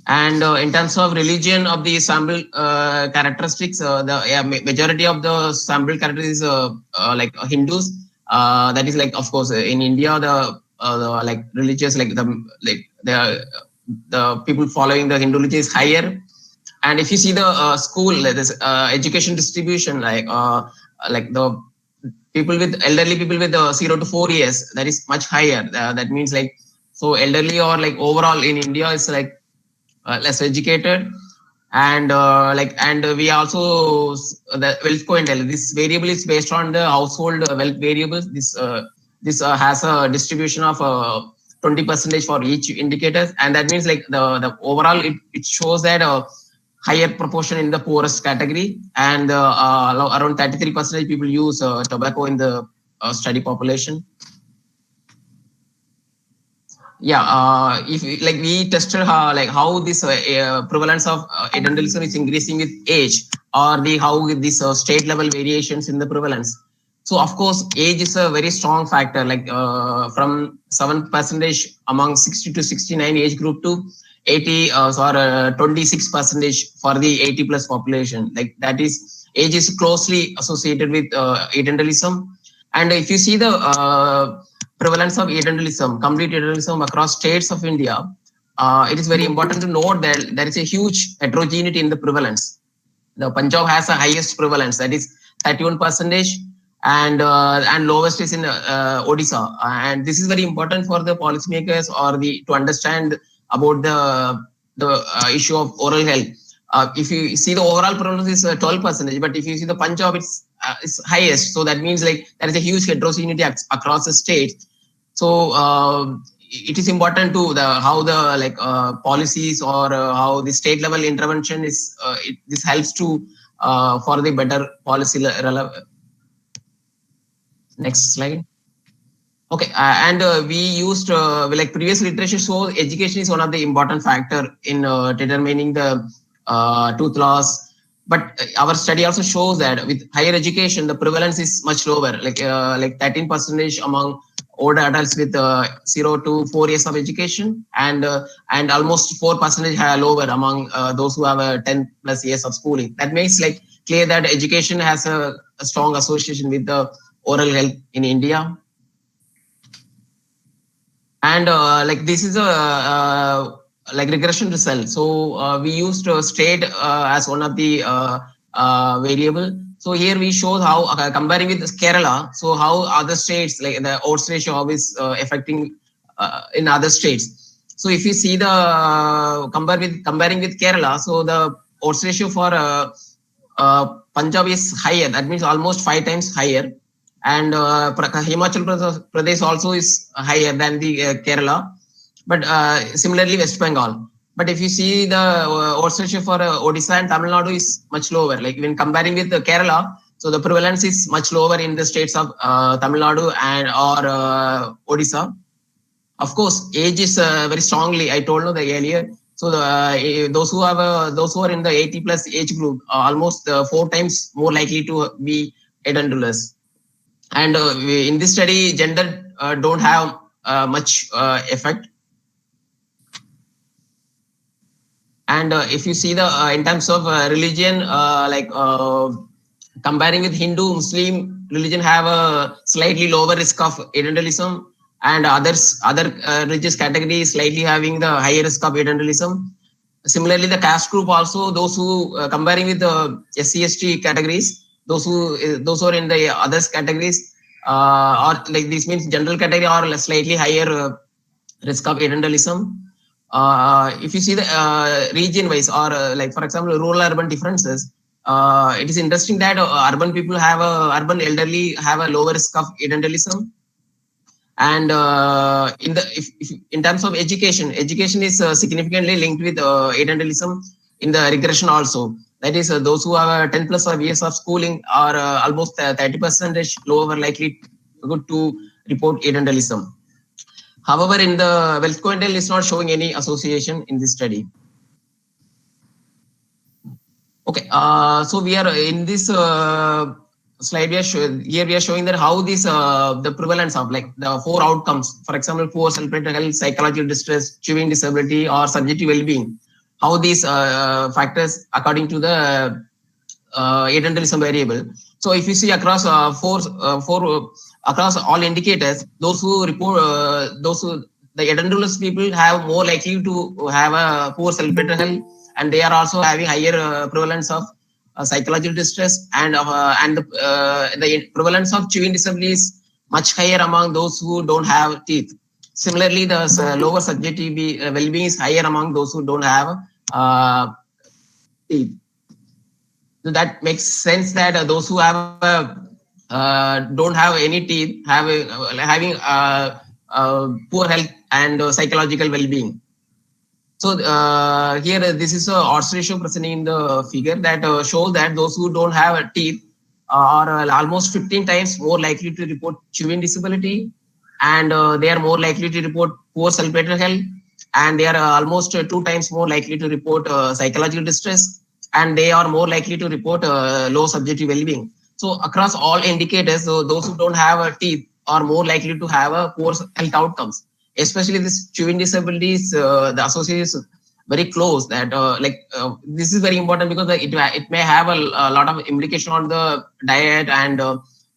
And in terms of religion of the sample characteristics, the majority of the sample characteristics is Hindus. That is of course in India the religious the people following the Hindu religion is higher. And if you see the school this education distribution, the people with elderly people with 0 to 4 years, that is much higher. That means so elderly or overall in India is less educated. And and we also the wealth quintile, this variable is based on the household wealth variables. This has a distribution of 20% for each indicator, and that means the overall it shows that higher proportion in the poorest category, and around 33% people use tobacco in the study population. If we tested how this prevalence of identism is increasing with age, or how this state level variations in the prevalence. So of course age is a very strong factor, from 7% among 60 to 69 age group to 80 or 26% for the 80 plus population. That is, age is closely associated with identism. And if you see the prevalence of identism, complete identism across states of India, it is very important to note that there is a huge heterogeneity in the prevalence. The Punjab has the highest prevalence, that is 31%, and lowest is in Odisha. And this is very important for the policymakers or to understand about the issue of oral health. If you see the overall prevalence is 12%, but if you see the Punjab, it's highest. So that means there is a huge heterogeneity across the states. So it is important to how the policies or how the state level intervention is. This helps to for the better policy. Next slide. Okay, and we used previous literature shows education is one of the important factor in determining the tooth loss. But our study also shows that with higher education, the prevalence is much lower, like 13% among older adults with 0 to 4 years of education, and almost 4% lower among those who have 10 plus years of schooling. That makes clear that education has a strong association with the oral health in India. And this is a regression result. So we used state as one of the variable. So here we show how comparing with Kerala, so how other states like the odds ratio is affecting in other states. So if you see the comparing with Kerala, so the odds ratio for Punjab is higher. That means almost 5 times higher. And Himachal Pradesh also is higher than the Kerala, but similarly West Bengal. But if you see the odds ratio for Odisha and Tamil Nadu is much lower. Like when comparing with Kerala, so the prevalence is much lower in the states of Tamil Nadu and or Odisha. Of course, age is very strongly. I told you the earlier. So those who are in the 80 plus age group are almost 4 times more likely to be edentulous. And in this study, gender don't have much effect. And if you see the in terms of religion, comparing with Hindu, Muslim religion have a slightly lower risk of edentism, and other religious categories slightly having the higher risk of edentism. Similarly, the caste group also, those who comparing with the SC/ST categories, those who are in the others categories, or this means general category or slightly higher risk of edentism. If you see the region wise or for example rural urban differences, it is interesting that urban people have urban elderly have a lower risk of edentism. And in terms of education is significantly linked with edentism in the regression also. That is, those who have 10 plus of years of schooling are almost 30% lower likely to report edentism. However, in the wealth quintile is not showing any association in this study. Okay, so we are in this slide. We are showing that how this the prevalence of the 4 outcomes, for example, poor self-respect, health, psychological distress, chewing disability, or subjective well-being. How these factors according to the edentism variable. So if you see across across all indicators, those who report the edentilous people have more likely to have a poor self-respect health, and they are also having higher prevalence of psychological distress, and the prevalence of chewing disability is much higher among those who don't have teeth. Similarly, the lower subjective well-being is higher among those who don't have teeth. So that makes sense that those who have don't have any teeth having poor health and psychological well-being. So here this is a odds ratio present in the figure that shows that those who don't have teeth are almost 15 times more likely to report chewing disability, and they are more likely to report poor self-respect health, and they are almost 2 times more likely to report psychological distress, and they are more likely to report low subjective well-being. So across all indicators, those who don't have teeth are more likely to have poor health outcomes. Especially this chewing disabilities, the association is very close. That this is very important because it may have a lot of implication on the diet and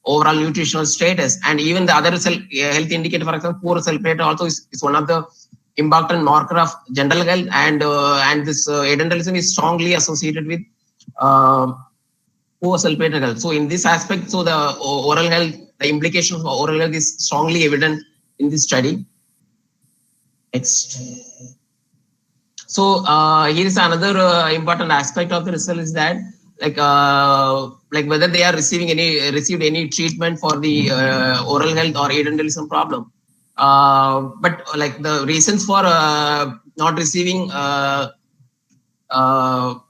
overall nutritional status, and even the other health indicator, for example, poor self-respect also is one of the important marker of general health, and this edentism is strongly associated with poor self-respect health. So in this aspect, so the oral health, the implication of oral health is strongly evident in this study. Next. So here is another important aspect of the result is that whether they are received any treatment for the oral health or edentism problem. But like the reasons for not receiving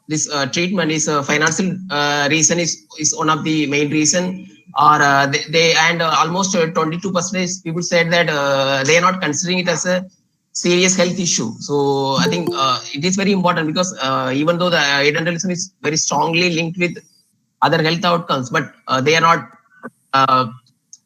this treatment is financial reason is one of the main reason, or they and almost 22% people said that they are not considering it as a serious health issue. So I think it is very important, because even though the identism is very strongly linked with other health outcomes, but they are not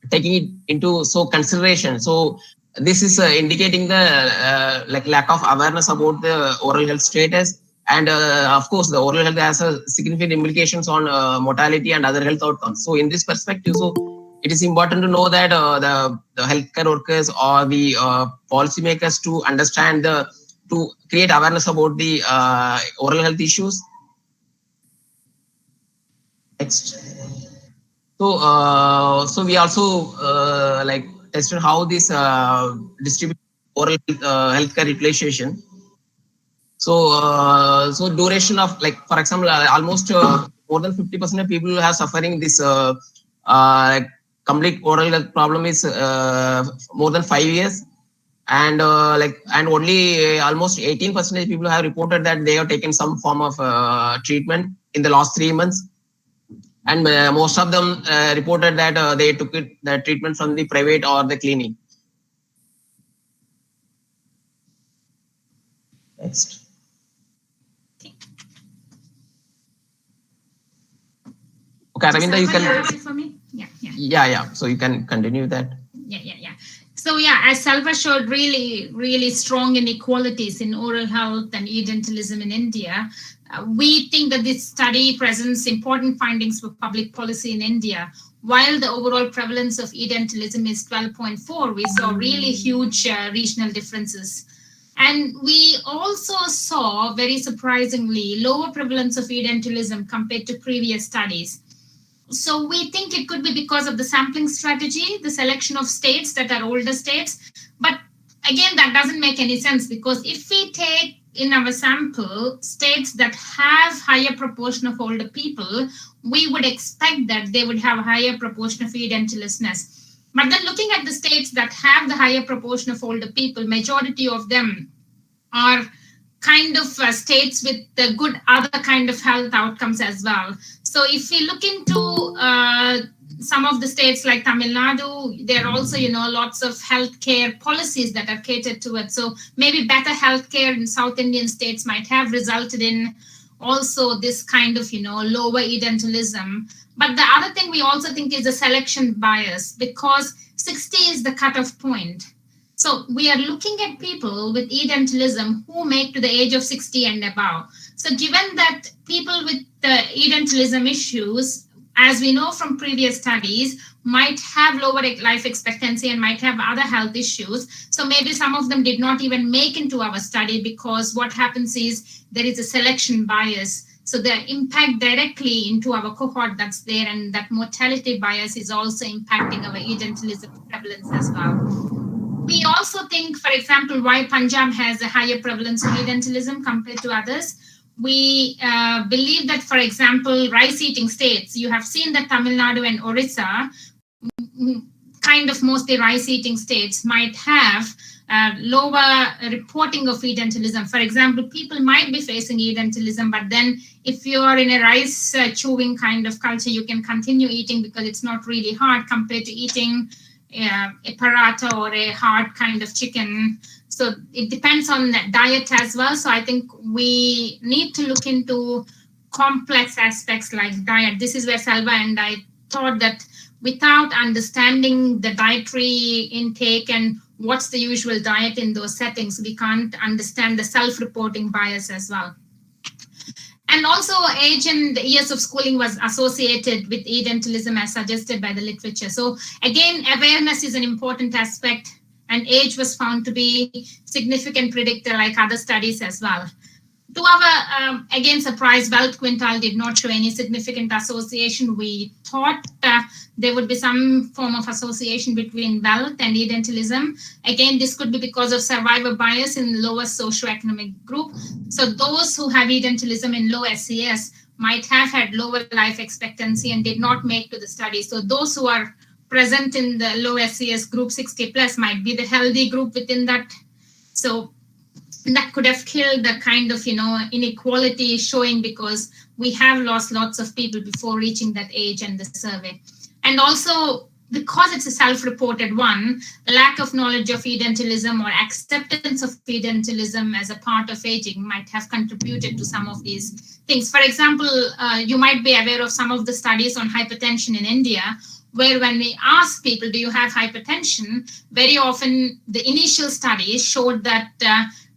taking it into consideration. So this is indicating the like lack of awareness about the oral health status. And of course, the oral health has a significant implications on mortality and other health outcomes. So in this perspective, so it is important to know that the healthcare workers or the policymakers to understand to create awareness about the oral health issues. Next. So we also like tested how this distribute oral healthcare utilization. So duration of, like, for example, almost more than 50% of people who are suffering this complete oral health problem is more than 5 years, and and only almost 18% of people have reported that they have taken some form of treatment in the last 3 months, and most of them reported that they took the treatment from the private or the clinic. Next. Okay, Ravinda, you can. For me? Yeah. Yeah. So you can continue that. Yeah. So yeah, as Salva showed, really strong inequalities in oral health and edentalism in India. We think that this study presents important findings for public policy in India. While the overall prevalence of edentalism is 12.4, we saw really huge regional differences. And we also saw, very surprisingly, lower prevalence of edentalism compared to previous studies. So we think it could be because of the sampling strategy, the selection of states that are older states. But again, that doesn't make any sense, because if we take in our sample states that have higher proportion of older people, we would expect that they would have a higher proportion of edentalousness. But then looking at the states that have the higher proportion of older people, majority of them are kind of states with the good other kind of health outcomes as well. So if we look into some of the states like Tamil Nadu, there are also, lots of healthcare policies that are catered to it. So maybe better healthcare in South Indian states might have resulted in also this kind of, lower edentalism. But the other thing we also think is the selection bias, because 60 is the cutoff point. So we are looking at people with edentalism who make to the age of 60 and above. So given that people with the edentalism issues, as we know from previous studies, might have lower life expectancy and might have other health issues. So maybe some of them did not even make into our study, because what happens is there is a selection bias. So the impact directly into our cohort that's there, and that mortality bias is also impacting our edentalism prevalence as well. We also think, for example, why Punjab has a higher prevalence of edentalism compared to others. We believe that, for example, rice-eating states, you have seen that Tamil Nadu and Orissa, kind of mostly rice-eating states, might have lower reporting of edentalism. For example, people might be facing edentalism, but then if you're in a rice chewing kind of culture, you can continue eating because it's not really hard compared to eating a paratha or a hard kind of chicken. So it depends on diet as well. So I think we need to look into complex aspects like diet. This is where Salva and I thought that without understanding the dietary intake and what's the usual diet in those settings, we can't understand the self-reporting bias as well. And also age and years of schooling was associated with edentalism as suggested by the literature. So again, awareness is an important aspect, and age was found to be significant predictor like other studies as well. To our, again, surprise, wealth quintile did not show any significant association. We thought there would be some form of association between wealth and edentalism. Again, this could be because of survivor bias in lower socioeconomic group. So those who have edentalism in low SES might have had lower life expectancy and did not make to the study. So those who are present in the low SES group 60 plus might be the healthy group within that. So that could have killed the kind of, inequality showing, because we have lost lots of people before reaching that age and the survey. And also, because it's a self-reported one, lack of knowledge of edentism or acceptance of edentism as a part of aging might have contributed to some of these things. For example, you might be aware of some of the studies on hypertension in India, where when we ask people, do you have hypertension, very often the initial studies showed that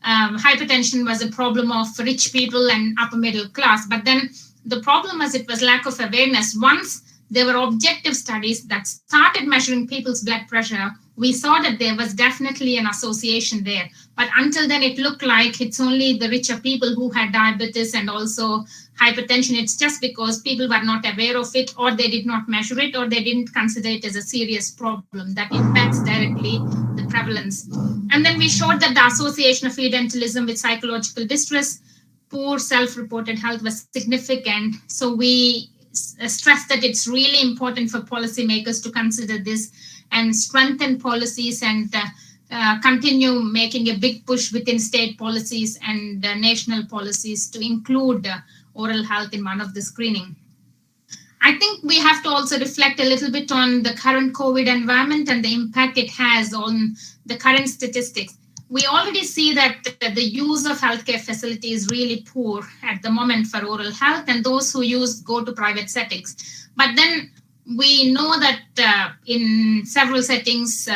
hypertension was a problem of rich people and upper middle class. But then the problem was it was lack of awareness. Once there were objective studies that started measuring people's blood pressure, we saw that there was definitely an association there. But until then, it looked like it's only the richer people who had diabetes and also hypertension. It's just because people were not aware of it, or they did not measure it, or they didn't consider it as a serious problem that impacts directly the prevalence. And then we showed that the association of edentism with psychological distress, poor self-reported health was significant. So we stress that it's really important for policymakers to consider this and strengthen policies and continue making a big push within state policies and national policies to include oral health in one of the screening. I think we have to also reflect a little bit on the current COVID environment and the impact it has on the current statistics. We already see that the use of healthcare facilities is really poor at the moment for oral health, and those who use go to private settings. But then we know that in several settings,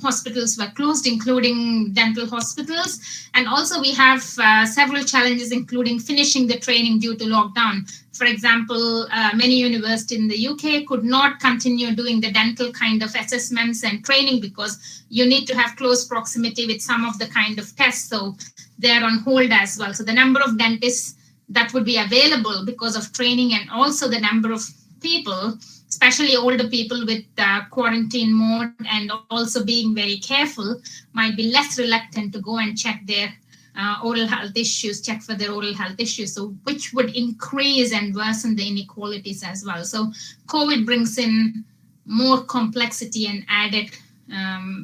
hospitals were closed, including dental hospitals. And also we have several challenges, including finishing the training due to lockdown. For example, many universities in the UK could not continue doing the dental kind of assessments and training because you need to have close proximity with some of the kind of tests. So they're on hold as well. So the number of dentists that would be available because of training, and also the number of people, especially older people with quarantine mode and also being very careful, might be less reluctant to go and check their oral health issues, check for their oral health issues, so which would increase and worsen the inequalities as well. So COVID brings in more complexity and added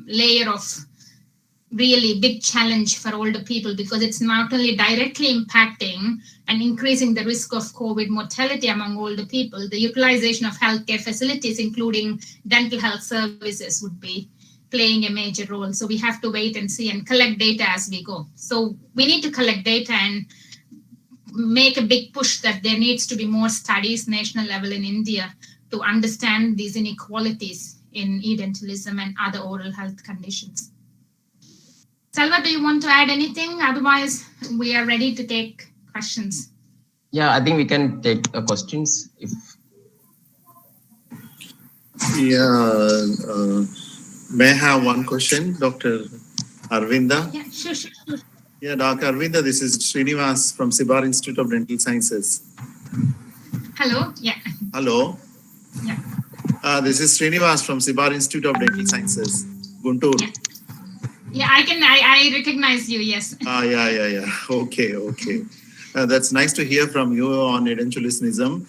layer of really big challenge for older people, because it's not only directly impacting and increasing the risk of COVID mortality among older people, the utilization of healthcare facilities, including dental health services, would be playing a major role. So we have to wait and see and collect data as we go. So we need to collect data and make a big push that there needs to be more studies national level in India to understand these inequalities in edentism and other oral health conditions. Selva, do you want to add anything? Otherwise, we are ready to take questions. Yeah, I think we can take questions. May I have one question, Dr. Arvinda? Yeah, sure. Yeah, Dr. Arvinda, this is Srinivas from Sibar Institute of Dental Sciences. Hello. Yeah. Hello. Yeah. This is Srinivas from Sibar Institute of Dental Sciences, Guntur. Yeah, I recognize you, yes. Yeah. Okay. That's nice to hear from you on edentulesnism.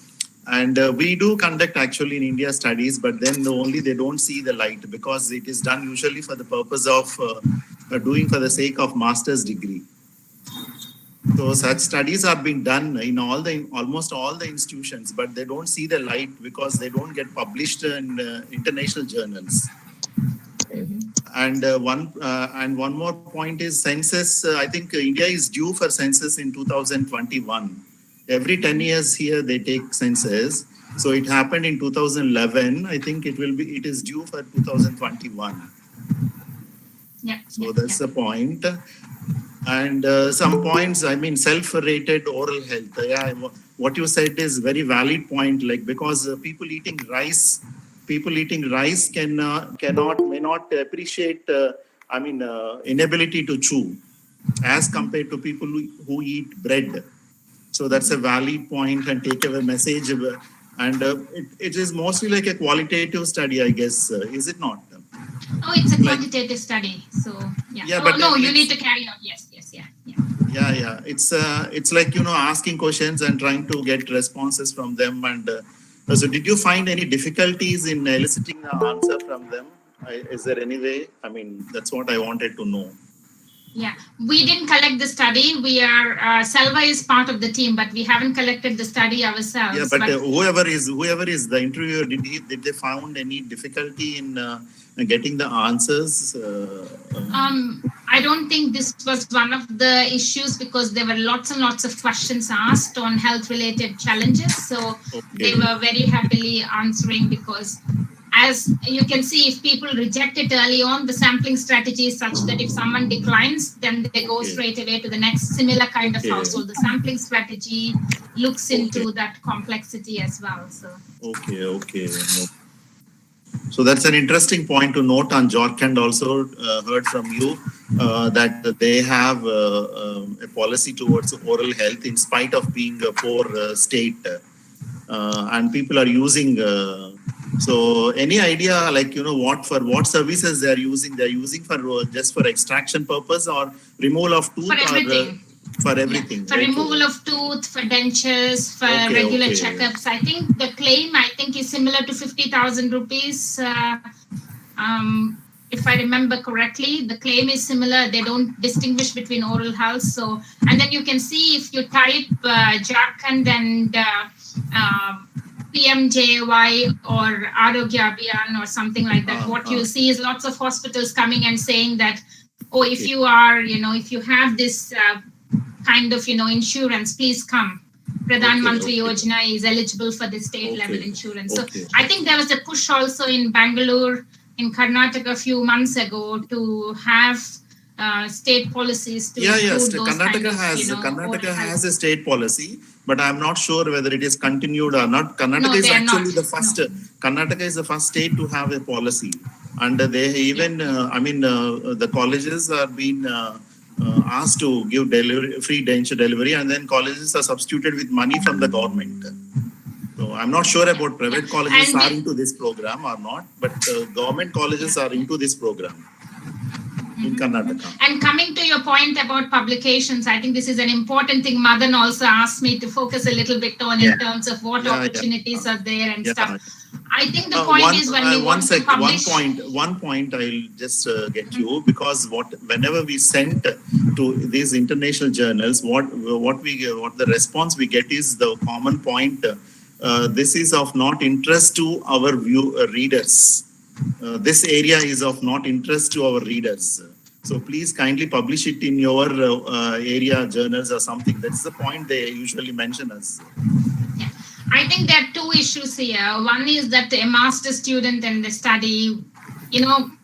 And we do conduct actually in India studies, but then they don't see the light, because it is done usually for the purpose of doing for the sake of master's degree. So such studies are being done in almost all the institutions, but they don't see the light because they don't get published in international journals. And one more point is census. I think India is due for census in 2021. Every 10 years here they take census. So it happened in 2011. I think it is due for 2021. Yeah. So that's the point. And some points, I mean, self-rated oral health. Yeah, what you said is very valid point. Like, because people eating rice may not appreciate, inability to chew as compared to people who eat bread. So that's a valid point and take away message. And it is mostly like a qualitative study, I guess. Is it not? Oh, it's a quantitative study. So yeah. Yeah, but no, you need to carry out. Yes. Yeah. It's like, asking questions and trying to get responses from them. And So did you find any difficulties in eliciting the answer from them? Is there any way? I mean, that's what I wanted to know. Yeah, we didn't collect the study. We are Selva is part of the team, but we haven't collected the study ourselves. Yeah, but whoever is the interviewer, did they found any difficulty in getting the answers? I don't think this was one of the issues because there were lots and lots of questions asked on health related challenges. So they were very happily answering because, as you can see, if people reject it early on, the sampling strategy is such that if someone declines, then they go straight away to the next similar kind of household. The sampling strategy looks into that complexity as well. So Okay. So that's an interesting point to note. On Jharkhand also heard from you that they have a policy towards oral health in spite of being a poor state, and people are using. So any idea, like, what services they are using? They are using for just for extraction purpose or removal of tooth? For everything. For everything. For removal of tooth, for dentures, for regular checkups. I think the claim is similar to 50,000 rupees. If I remember correctly, the claim is similar. They don't distinguish between oral health. So, and then you can see if you type Jharkhand and PMJY or Arogya Abhiyan or something like that, what you see is lots of hospitals coming and saying that, oh, if you are, if you have this kind of, insurance, please come. Pradhan Mantri Yojana is eligible for the state level insurance. So I think there was a push also in Bangalore, in Karnataka a few months ago to have state policies to include those Karnataka has a state policy, but I'm not sure whether it is continued or not. Karnataka is actually the first. Karnataka is the first state to have a policy, and they even the colleges are being asked to give free denture delivery, and then colleges are substituted with money from the government. So I'm not sure about private colleges are into this program or not, but government colleges are into this program in Karnataka. And coming to your point about publications, I think this is an important thing. Madan also asked me to focus a little bit on in terms of what opportunities are there and stuff. I think the point is when we want to publish... One point I'll just get you, because whenever we send to these international journals, what the response we get is the common point. This is of not interest to our readers. This area is of not interest to our readers. So please kindly publish it in your area journals or something. That's the point they usually mention us. Yeah. I think there are two issues here. One is that a master student and the study,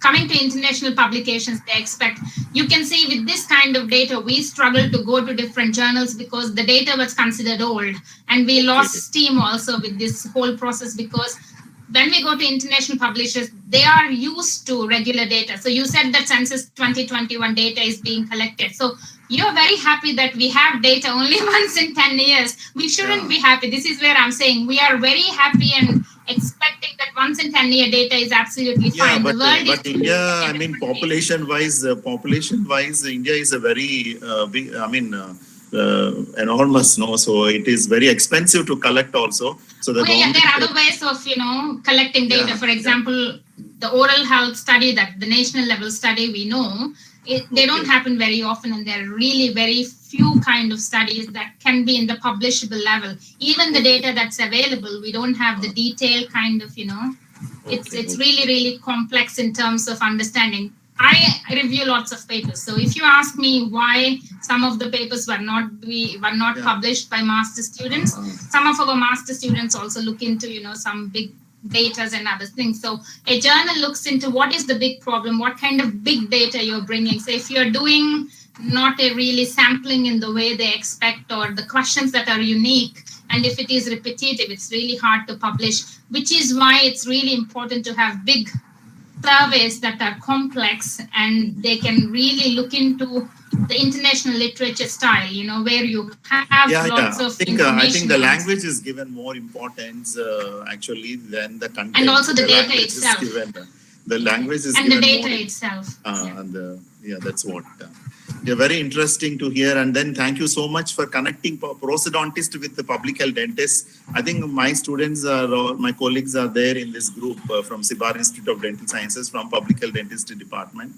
coming to international publications, they expect, you can see with this kind of data, we struggle to go to different journals because the data was considered old. And we lost steam also with this whole process because when we go to international publishers, they are used to regular data. So you said that Census 2021 data is being collected. So you're very happy that we have data only once in 10 years. We shouldn't be happy. This is where I'm saying we are very happy and expecting that once in 10-year data is absolutely fine. But India, population-wise, India is a very big, enormous, so it is very expensive to collect also. So there are other ways of, collecting data. For example, the oral health study, that the national level study we know, they don't happen very often, and there are really very few kind of studies that can be in the publishable level. Even the data that's available, we don't have the detailed kind of, it's really, really complex in terms of understanding. I review lots of papers. So if you ask me why some of the papers were not published by master students, some of our master students also look into, some big data and other things. So a journal looks into what is the big problem, what kind of big data you're bringing. So if you're doing not a really sampling in the way they expect, or the questions that are unique, and if it is repetitive, it's really hard to publish, which is why it's really important to have big surveys that are complex and they can really look into the international literature style, where you have lots of information. I think the language is given more importance actually than the content. And also the data itself. The language is and given the data more, itself. that's what. Very interesting to hear. And then thank you so much for connecting prosthodontist with the public health dentist. I think my students my colleagues are there in this group from Sibar Institute of Dental Sciences from Public Health Dentistry Department.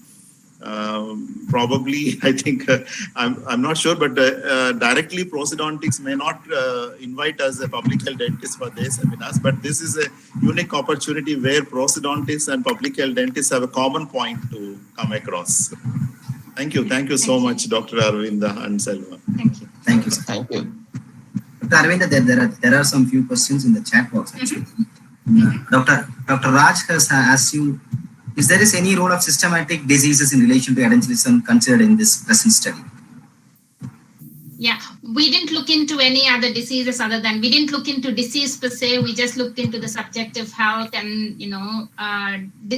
Probably, I think, I'm not sure, but directly prosthodontics may not invite us a public health dentist for their seminars, but this is a unique opportunity where prosthodontists and public health dentists have a common point to come across. Thank you. Thank you so much, Dr. Arvinda and Selva. Thank you. Thank you, sir. Thank you. Dr. Arvinda, there are some few questions in the chat box actually. Dr. Raj has asked you, is there any role of systematic diseases in relation to edentalism considered in this present study? Yeah, we didn't look into any other diseases other than, we didn't look into disease per se. We just looked into the subjective health and,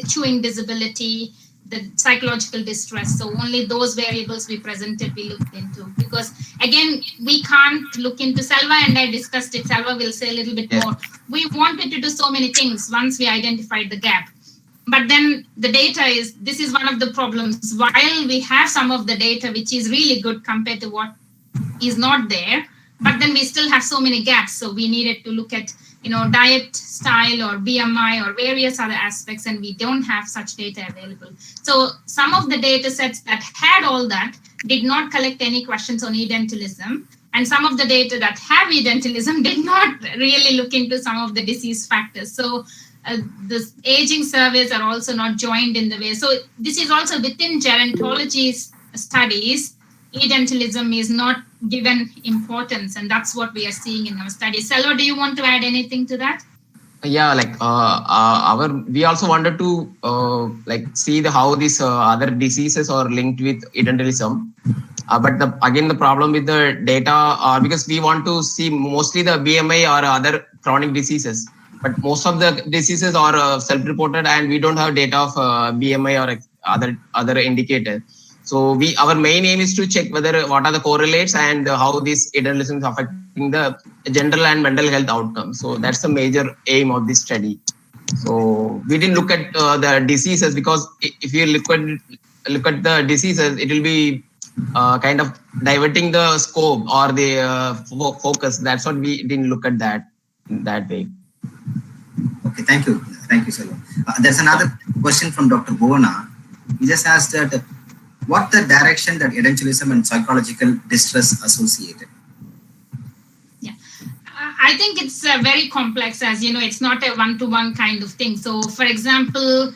chewing disability, the psychological distress. So only those variables we presented, we looked into. Because again, we can't look into, Selva and I discussed it, Selva will say a little bit more. We wanted to do so many things once we identified the gap. But then the data is, this is one of the problems. While we have some of the data, which is really good compared to what is not there, but then we still have so many gaps. So we needed to look at, diet, style, or BMI, or various other aspects, and we don't have such data available. So some of the data sets that had all that did not collect any questions on edentalism. And some of the data that have edentalism did not really look into some of the disease factors. So the aging surveys are also not joined in the way. So this is also within gerontology studies, edentalism is not given importance, and that's what we are seeing in our studies. Selva, do you want to add anything to that? Yeah, we also wanted to see how these other diseases are linked with edentalism. But the problem with the data, because we want to see mostly the BMI or other chronic diseases. But most of the diseases are self-reported, and we don't have data of BMI or other indicators. So our main aim is to check what are the correlates and how this edentalism is affecting the general and mental health outcomes. So that's the major aim of this study. So we didn't look at the diseases, because if you look at the diseases, it will be kind of diverting the scope or the focus. That's what we didn't look at that way. Okay, thank you, Selva. There's another question from Dr. Bhuwana. He just asked that what the direction that edentalism and psychological distress associated? Yeah, I think it's very complex, as you know, it's not a one-to-one kind of thing. So for example,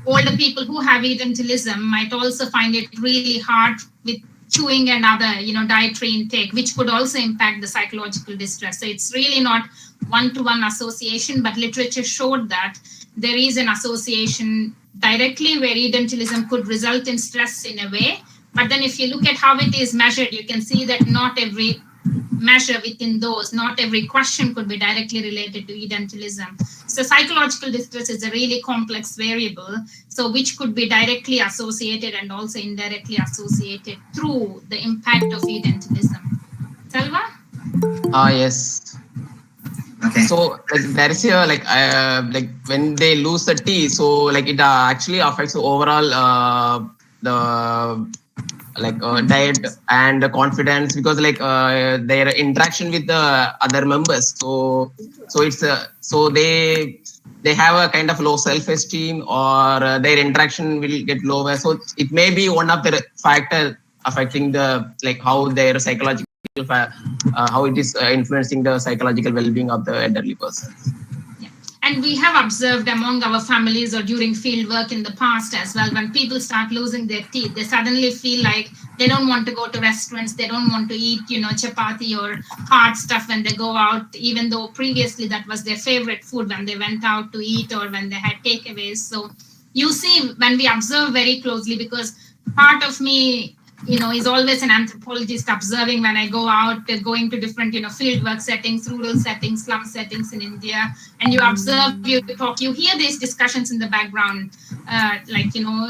older people who have edentalism might also find it really hard with chewing and other, dietary intake, which could also impact the psychological distress. So it's really not one-to-one association, but literature showed that there is an association directly where edentalism could result in stress in a way. But then if you look at how it is measured, you can see that not every measure within those, not every question could be directly related to edentalism. So psychological distress is a really complex variable, so which could be directly associated and also indirectly associated through the impact of edentalism. Selva? Yes. Okay. So there is when they lose the teeth, so it actually affects the overall diet and the confidence, because their interaction with the other members. So it's so they have a kind of low self-esteem, or their interaction will get lower. So it may be one of the factors affecting the how their psychological how it is influencing the psychological well-being of the elderly person. Yeah. And we have observed among our families or during field work in the past as well, when people start losing their teeth, they suddenly feel like they don't want to go to restaurants, they don't want to eat, chapati or hard stuff when they go out, even though previously that was their favorite food when they went out to eat or when they had takeaways. So you see, when we observe very closely, because part of me is always an anthropologist observing when I go out, going to different, field work settings, rural settings, slum settings in India, and you observe, you talk, you hear these discussions in the background,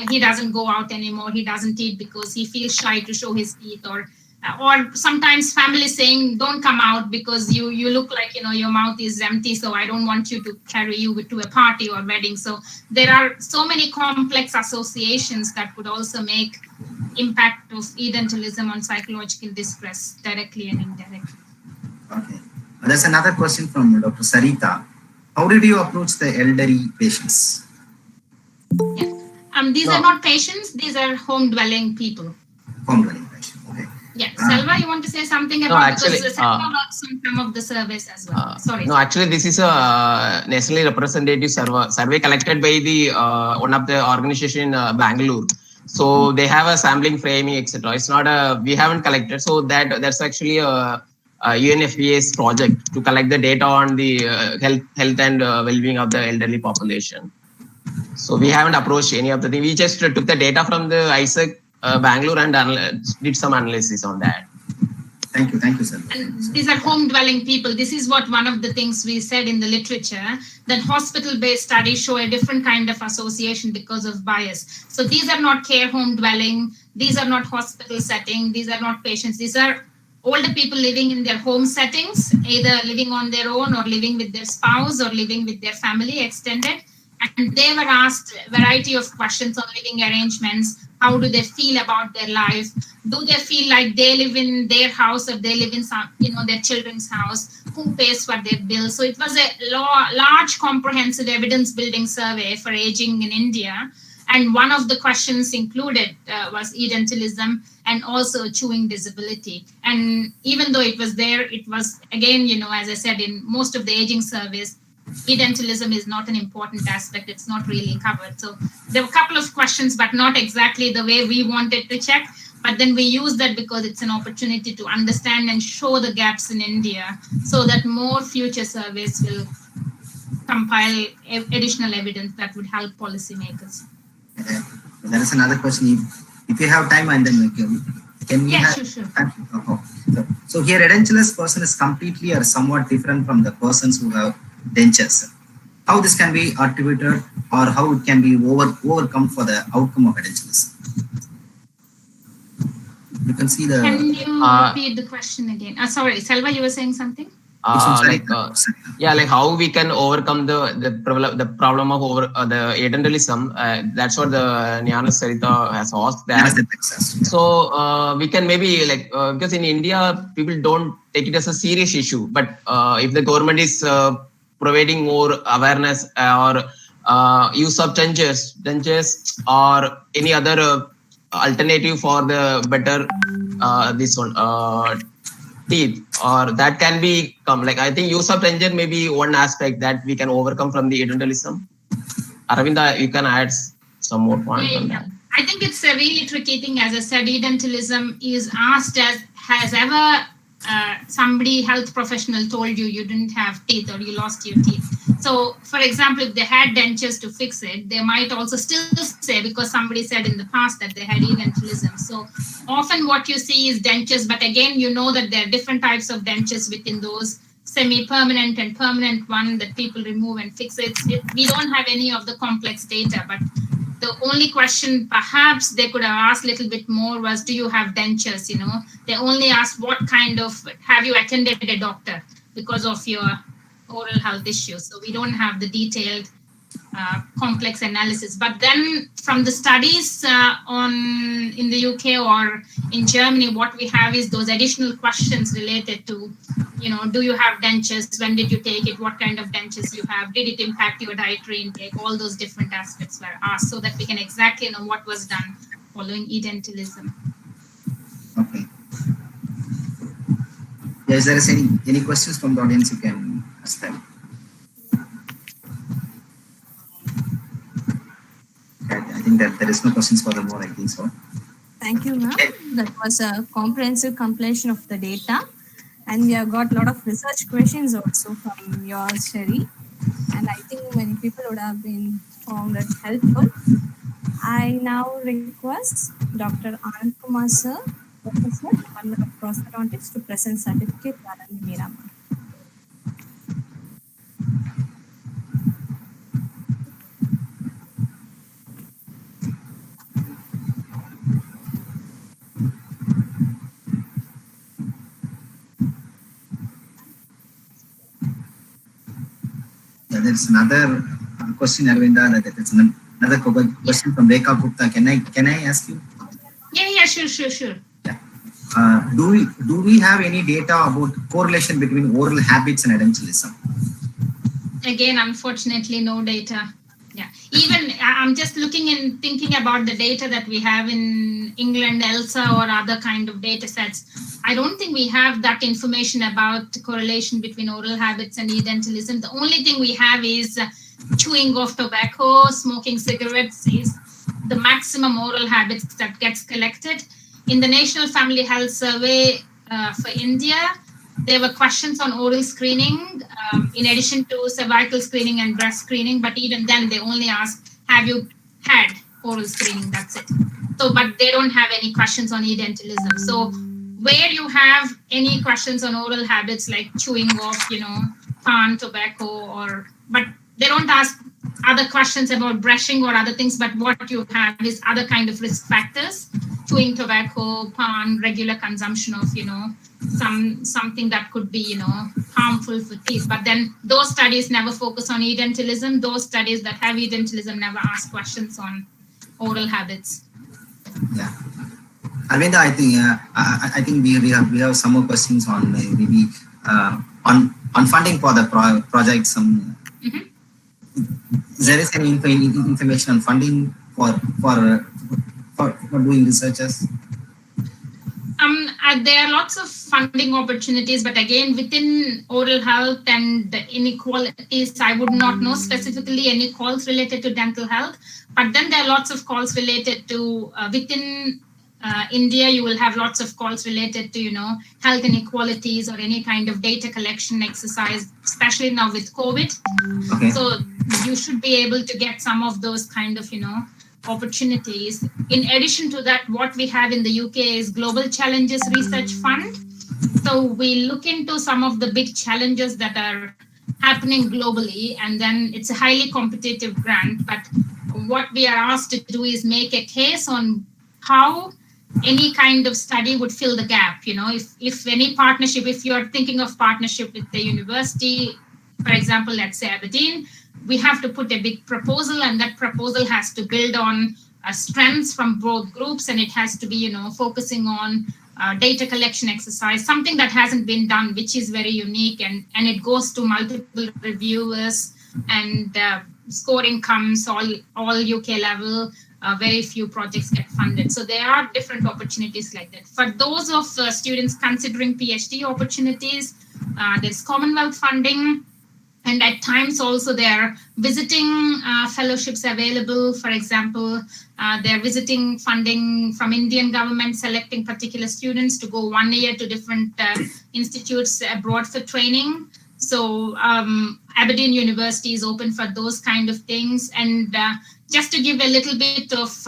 he doesn't go out anymore, he doesn't eat because he feels shy to show his teeth, or sometimes family saying, don't come out because you look like, your mouth is empty, so I don't want you to carry you to a party or wedding. So there are so many complex associations that could also make impact of edentalism on psychological distress, directly and indirectly. Okay. There's another question from Dr. Sarita. How did you approach the elderly patients? Yeah. These are not patients, these are home dwelling people. Home dwelling patients. Okay. Yeah. Selva, you want to say something about actually, because Selva works on some of the surveys as well. Sorry. No, actually, this is a nationally representative survey collected by the one of the organization in Bangalore. So they have a sampling framing, etc. It's not we haven't collected. So that's actually a UNFPA's project to collect the data on the health and well-being of the elderly population. So we haven't approached any of the things. We just took the data from the ISEC Bangalore and did some analysis on that. Thank you, sir. And these are home dwelling people. This is what one of the things we said in the literature, that hospital-based studies show a different kind of association because of bias. So these are not care home dwelling. These are not hospital setting. These are not patients. These are older people living in their home settings, either living on their own or living with their spouse or living with their family extended. And they were asked a variety of questions on living arrangements. How do they feel about their life? Do they feel like they live in their house or they live in some, their children's house? Who pays for their bills? So it was a large, comprehensive evidence-building survey for aging in India. And one of the questions included was edentalism and also chewing disability. And even though it was there, it was, again, as I said, in most of the aging surveys, edentalism is not an important aspect. It's not really covered. So there were a couple of questions, but not exactly the way we wanted to check. But then we use that because it's an opportunity to understand and show the gaps in India so that more future surveys will compile additional evidence that would help policymakers. There is another question. If you have time, and then can we have... Sure. So here, edentulous person is completely or somewhat different from the persons who have dentures. How this can be attributed or how it can be overcome for the outcome of edentulous? You can see the... Can you repeat the question again? Sorry, Selva, you were saying something? Like how we can overcome the problem of the edentalism. That's what the Jnana Sarita has asked. That. So we can maybe because in India people don't take it as a serious issue, but if the government is providing more awareness or use of dentures or any other alternative for the better teeth, or that can be I think use of denture may be one aspect that we can overcome from the edentalism. Aravinda, you can add some more points on that. I think it's a really tricky thing. As I said, edentalism is asked as, has ever somebody, health professional, told you didn't have teeth or you lost your teeth? So, for example, if they had dentures to fix it, they might also still say, because somebody said in the past that they had edentalism. So often what you see is dentures, but again, that there are different types of dentures within those semi-permanent and permanent one that people remove and fix it. We don't have any of the complex data, but the only question perhaps they could have asked a little bit more was, do you have dentures? They only asked what kind of, have you attended a doctor because of your oral health issues? So we don't have the detailed complex analysis. But then from the studies in the UK or in Germany, what we have is those additional questions related to, do you have dentures? When did you take it? What kind of dentures you have? Did it impact your dietary intake? All those different aspects were asked so that we can exactly know what was done following edentalism. Okay. Is there any questions from the audience? You can ask them. I think that there is no questions for the more, I think so. Thank you, ma'am. That was a comprehensive compilation of the data. And we have got a lot of research questions also from yours, Sherry. And I think many people would have been found it helpful. I now request Dr. Anand Kumar sir, Professor, Department of Prosthodontics, to present certificate to Anand Meerama. There's another question, Aravinda. That's another question from Rekha Gupta. Can I ask you? Yeah, sure. Yeah. Do we have any data about correlation between oral habits and edentalism? Again, unfortunately, no data. Yeah, even I'm just looking and thinking about the data that we have in England, ELSA, or other kind of data sets. I don't think we have that information about correlation between oral habits and edentalism. The only thing we have is chewing of tobacco, smoking cigarettes is the maximum oral habits that gets collected. In the National Family Health Survey for India, there were questions on oral screening in addition to cervical screening and breast screening, but even then they only asked, have you had oral screening? That's it. So, but they don't have any questions on edentalism. So where you have any questions on oral habits like chewing of, pan, tobacco, but they don't ask other questions about brushing or other things, but what you have is other kind of risk factors, chewing tobacco, pan, regular consumption of, something that could be, harmful for teeth. But then those studies never focus on edentalism. Those studies that have edentalism never ask questions on oral habits. Yeah. Arvinda, I think we have some more questions on maybe on funding for the project. There is any information on funding for doing researches? There are lots of funding opportunities, but again, within oral health and inequalities, I would not know specifically any calls related to dental health. But then there are lots of calls related to within India, you will have lots of calls related to, health inequalities or any kind of data collection exercise, especially now with COVID. Okay. So you should be able to get some of those kind of, opportunities. In addition to that, what we have in the UK is Global Challenges Research Fund. So we look into some of the big challenges that are happening globally, and then it's a highly competitive grant. But what we are asked to do is make a case on how any kind of study would fill the gap. If any partnership, if you're thinking of partnership with the university, for example, let's say Aberdeen, we have to put a big proposal, and that proposal has to build on strengths from both groups, and it has to be, focusing on data collection exercise, something that hasn't been done, which is very unique, and it goes to multiple reviewers, and scoring comes all UK level. Very few projects get funded. So there are different opportunities like that. For those of students considering PhD opportunities, there's Commonwealth funding. And at times also there are visiting fellowships available. For example, they're visiting funding from Indian government, selecting particular students to go 1 year to different institutes abroad for training. So Aberdeen University is open for those kind of things. And just to give a little bit of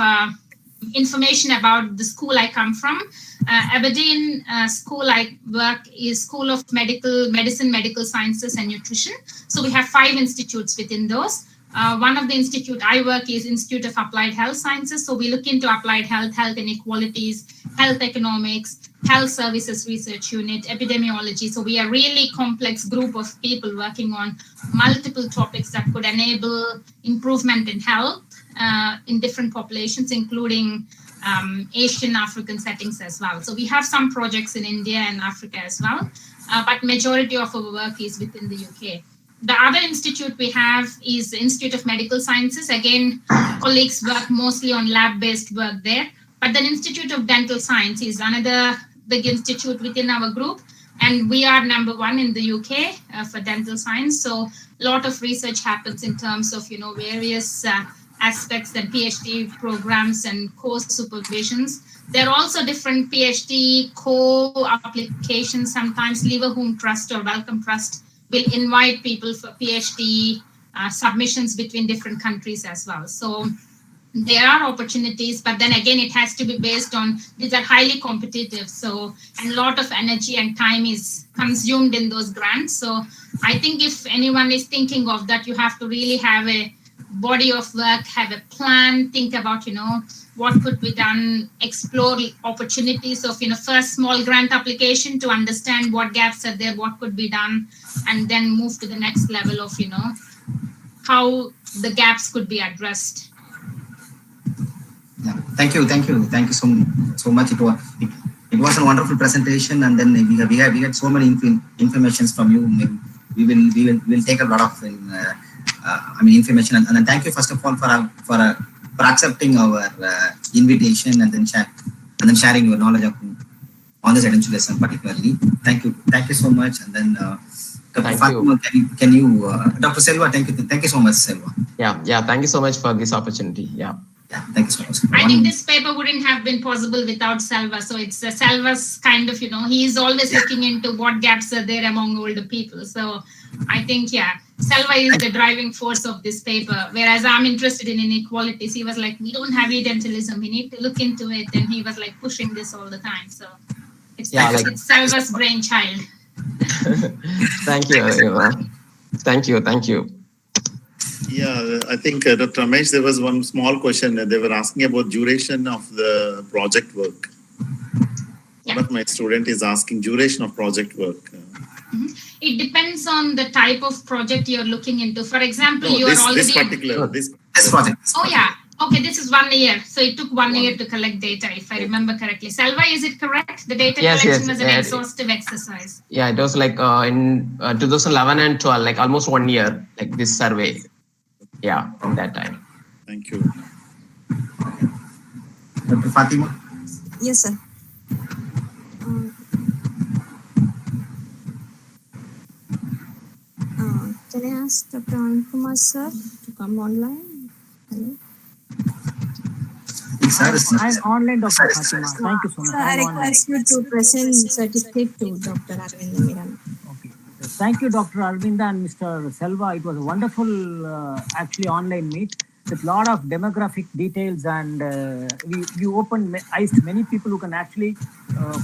information about the school I come from, Aberdeen school I work is School of Medicine, Medical Sciences and Nutrition. So we have 5 institutes within those. One of the institute I work is Institute of Applied Health Sciences. So we look into applied health, health inequalities, health economics, health services research unit, epidemiology. So we are really complex group of people working on multiple topics that could enable improvement in health in different populations, including Asian, African settings as well. So we have some projects in India and Africa as well, but majority of our work is within the UK. The other institute we have is the Institute of Medical Sciences. Again, colleagues work mostly on lab-based work there. But the Institute of Dental Science is another big institute within our group. And we are number 1 in the UK for dental science. So a lot of research happens in terms of, various aspects and PhD programs and course supervisions. There are also different PhD co-applications. Sometimes Liverhome Trust or Wellcome Trust will invite people for PhD submissions between different countries as well. So there are opportunities, but then again, it has to be based on, these are highly competitive. So, and a lot of energy and time is consumed in those grants. So I think if anyone is thinking of that, you have to really have a body of work, have a plan, think about, what could be done, explore opportunities of, first small grant application to understand what gaps are there, what could be done, and then move to the next level of, how the gaps could be addressed. Yeah. Thank you so much. It was a wonderful presentation, and then we had so many informations from you. We will take a lot of information, and then thank you first of all for accepting our invitation, and then sharing your knowledge on this edentulation particularly. Thank you so much, and then. Dr. Fatima, can you Dr. Selva, thank you so much, Selva. Yeah, thank you so much for this opportunity. Yeah, thank you so much. I think this paper wouldn't have been possible without Selva. So it's Selva's kind of, he's always looking into what gaps are there among older people. So I think, Selva is the driving force of this paper. Whereas I'm interested in inequalities. He was like, we don't have edentism. We need to look into it. And he was like pushing this all the time. So it's Selva's brainchild. Thank you. Thank you. Yeah, I think Dr. Ramesh, there was one small question. They were asking about duration of the project work. Yeah. One of my student is asking duration of project work. It depends on the type of project you're looking into. For example, this project. Oh yeah. Okay, this is 1 year. So it took 1 year to collect data, if I remember correctly. Selva, is it correct? The data collection was an exhaustive exercise. Yeah, it was like in 2011 and 12, like almost 1 year, like this survey. Yeah, from that time. Thank you. Dr. Fatima? Yes, sir. Can I ask Dr. Ankumar, sir, to come online? Hello? I'm online, Dr. Fatima. Thank you so much. Sir, I request you to present certificate to Dr. Arvinda Miran. Okay. Thank you, Dr. Arvinda and Mr. Selva. It was a wonderful, actually, online meet with a lot of demographic details, and you opened eyes to many people who can actually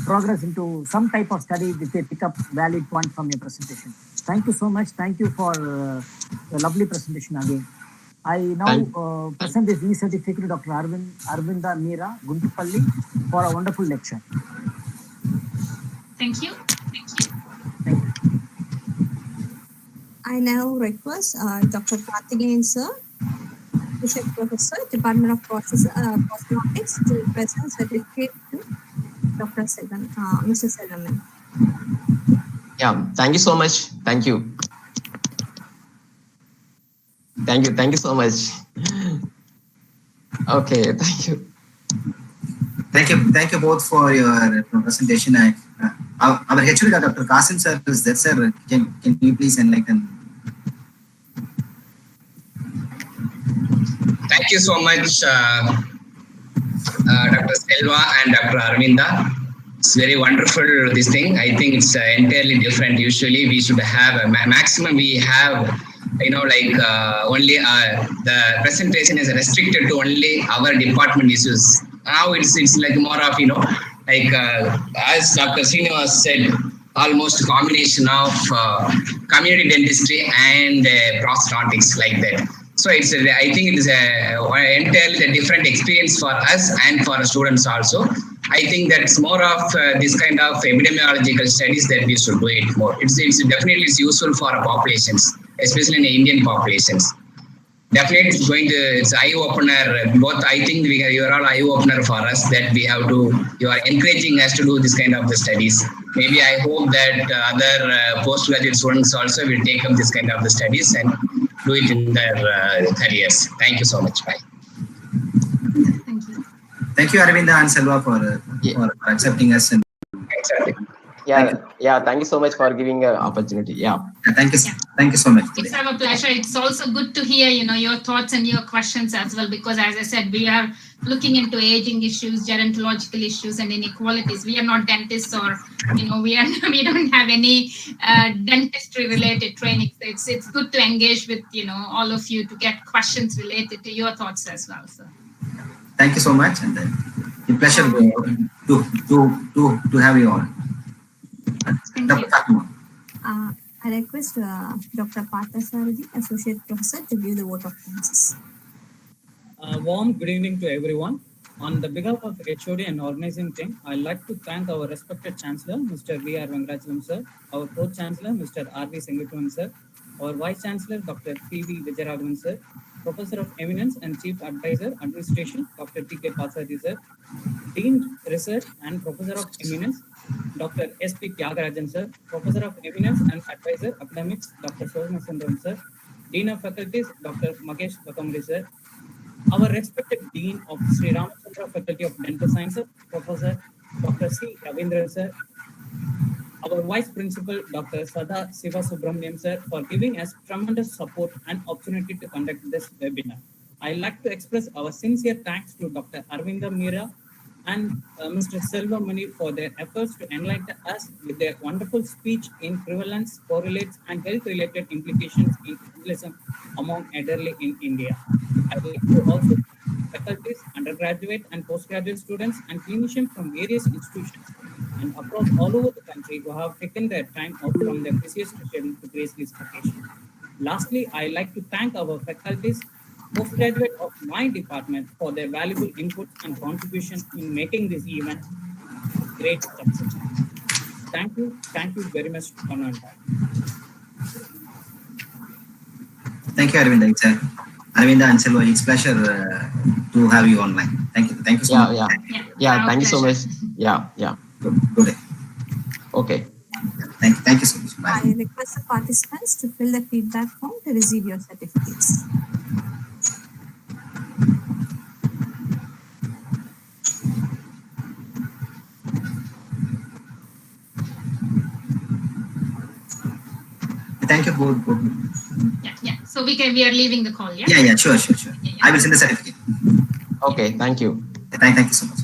progress into some type of study if they pick up valid point from your presentation. Thank you so much. Thank you for the lovely presentation again. I now present this e-certificate to Dr. Arvinda Meera, Guntupalli, for a wonderful lecture. Thank you. Thank you. I now request Dr. Karthigeyan, sir, Associate Professor, Department of Prosthodontics, to present certificate to Dr. Mr. Selvam. Yeah, thank you so much. Thank you. Thank you so much. Okay, thank you. Thank you both for your presentation. Our HOD, Dr. Qasim sir, is there, sir? Can you please enlighten? Thank you so much, Dr. Selva and Dr. Arvinda. It's very wonderful, this thing. I think it's entirely different. Usually we should have a maximum. We have, only the presentation is restricted to only our department issues. Now it's like more of, as Dr. Srinivas said, almost a combination of community dentistry and prosthodontics, like that. So I think it is entirely a different experience for us and for students also. I think that's more of this kind of epidemiological studies that we should do it more. It's definitely useful for our populations, especially in Indian populations. Definitely it's eye opener. Both, I think you are all eye opener for us, that you are encouraging us to do this kind of the studies. Maybe I hope that other postgraduate students also will take up this kind of the studies and do it in their careers. Thank you so much. Bye. Thank you. Thank you, Arvinda and Selva, for accepting us. And exactly. Yeah. Thank you so much for giving an opportunity. Yeah. Thank you so much. It's our pleasure. It's also good to hear, your thoughts and your questions as well, because as I said, we are looking into aging issues, gerontological issues, and inequalities. We are not dentists, or we don't have any dentistry related training. So it's good to engage with all of you to get questions related to your thoughts as well. So thank you so much, and it's a pleasure to have you on. Thank you. I request Dr. Parthasarathy, Associate Professor, to give the vote of thanks. Warm good evening to everyone. On the behalf of HOD and organizing team, I'd like to thank our respected Chancellor, Mr. V.R. Venkatachalam sir, our Pro-Chancellor, Mr. R.V. Sengatuvan sir, our Vice Chancellor, Dr. P.V. Vijayaraghavan sir, Professor of Eminence and Chief Advisor, Administration, Dr. J.Karthigeyan, sir. Dean Research and Professor of Eminence, Dr. S.P. Tyagarajan, sir. Professor of Eminence and Advisor, Academics, Dr. Somasundram, sir. Dean of Faculties, Dr. Makesh Bakamri, sir. Our respected Dean of Sri Ramachandra Faculty of Dental Sciences, Professor Dr. C. Ravindran, sir. Our Vice Principal, Dr. Sada Siva Subramaniam, sir, for giving us tremendous support and opportunity to conduct this webinar. I'd like to express our sincere thanks to Dr. Arvinda Meera and Mr. Selva Mani for their efforts to enlighten us with their wonderful speech in prevalence, correlates, and health-related implications in journalism among elderly in India. I'd like to also thank faculties, undergraduate and postgraduate students, and clinicians from various institutions and across all over the country who have taken their time out from their busiest schedule to grace this occasion. Lastly, I'd like to thank our faculties, postgraduate of my department for their valuable inputs and contribution in making this event a great success. Thank you very much for your time. Thank you, Arvinda. Arvinda and Selva, it's a pleasure to have you online. Thank you so much. Yeah. Thank you so much. Yeah. Good day. Okay. Thank you so much. Bye. I request the participants to fill the feedback form to receive your certificates. Thank you. Good. Yeah. So we are leaving the call, yeah? Yeah, sure. Yeah. I will send the certificate. Okay, thank you. Thank you so much.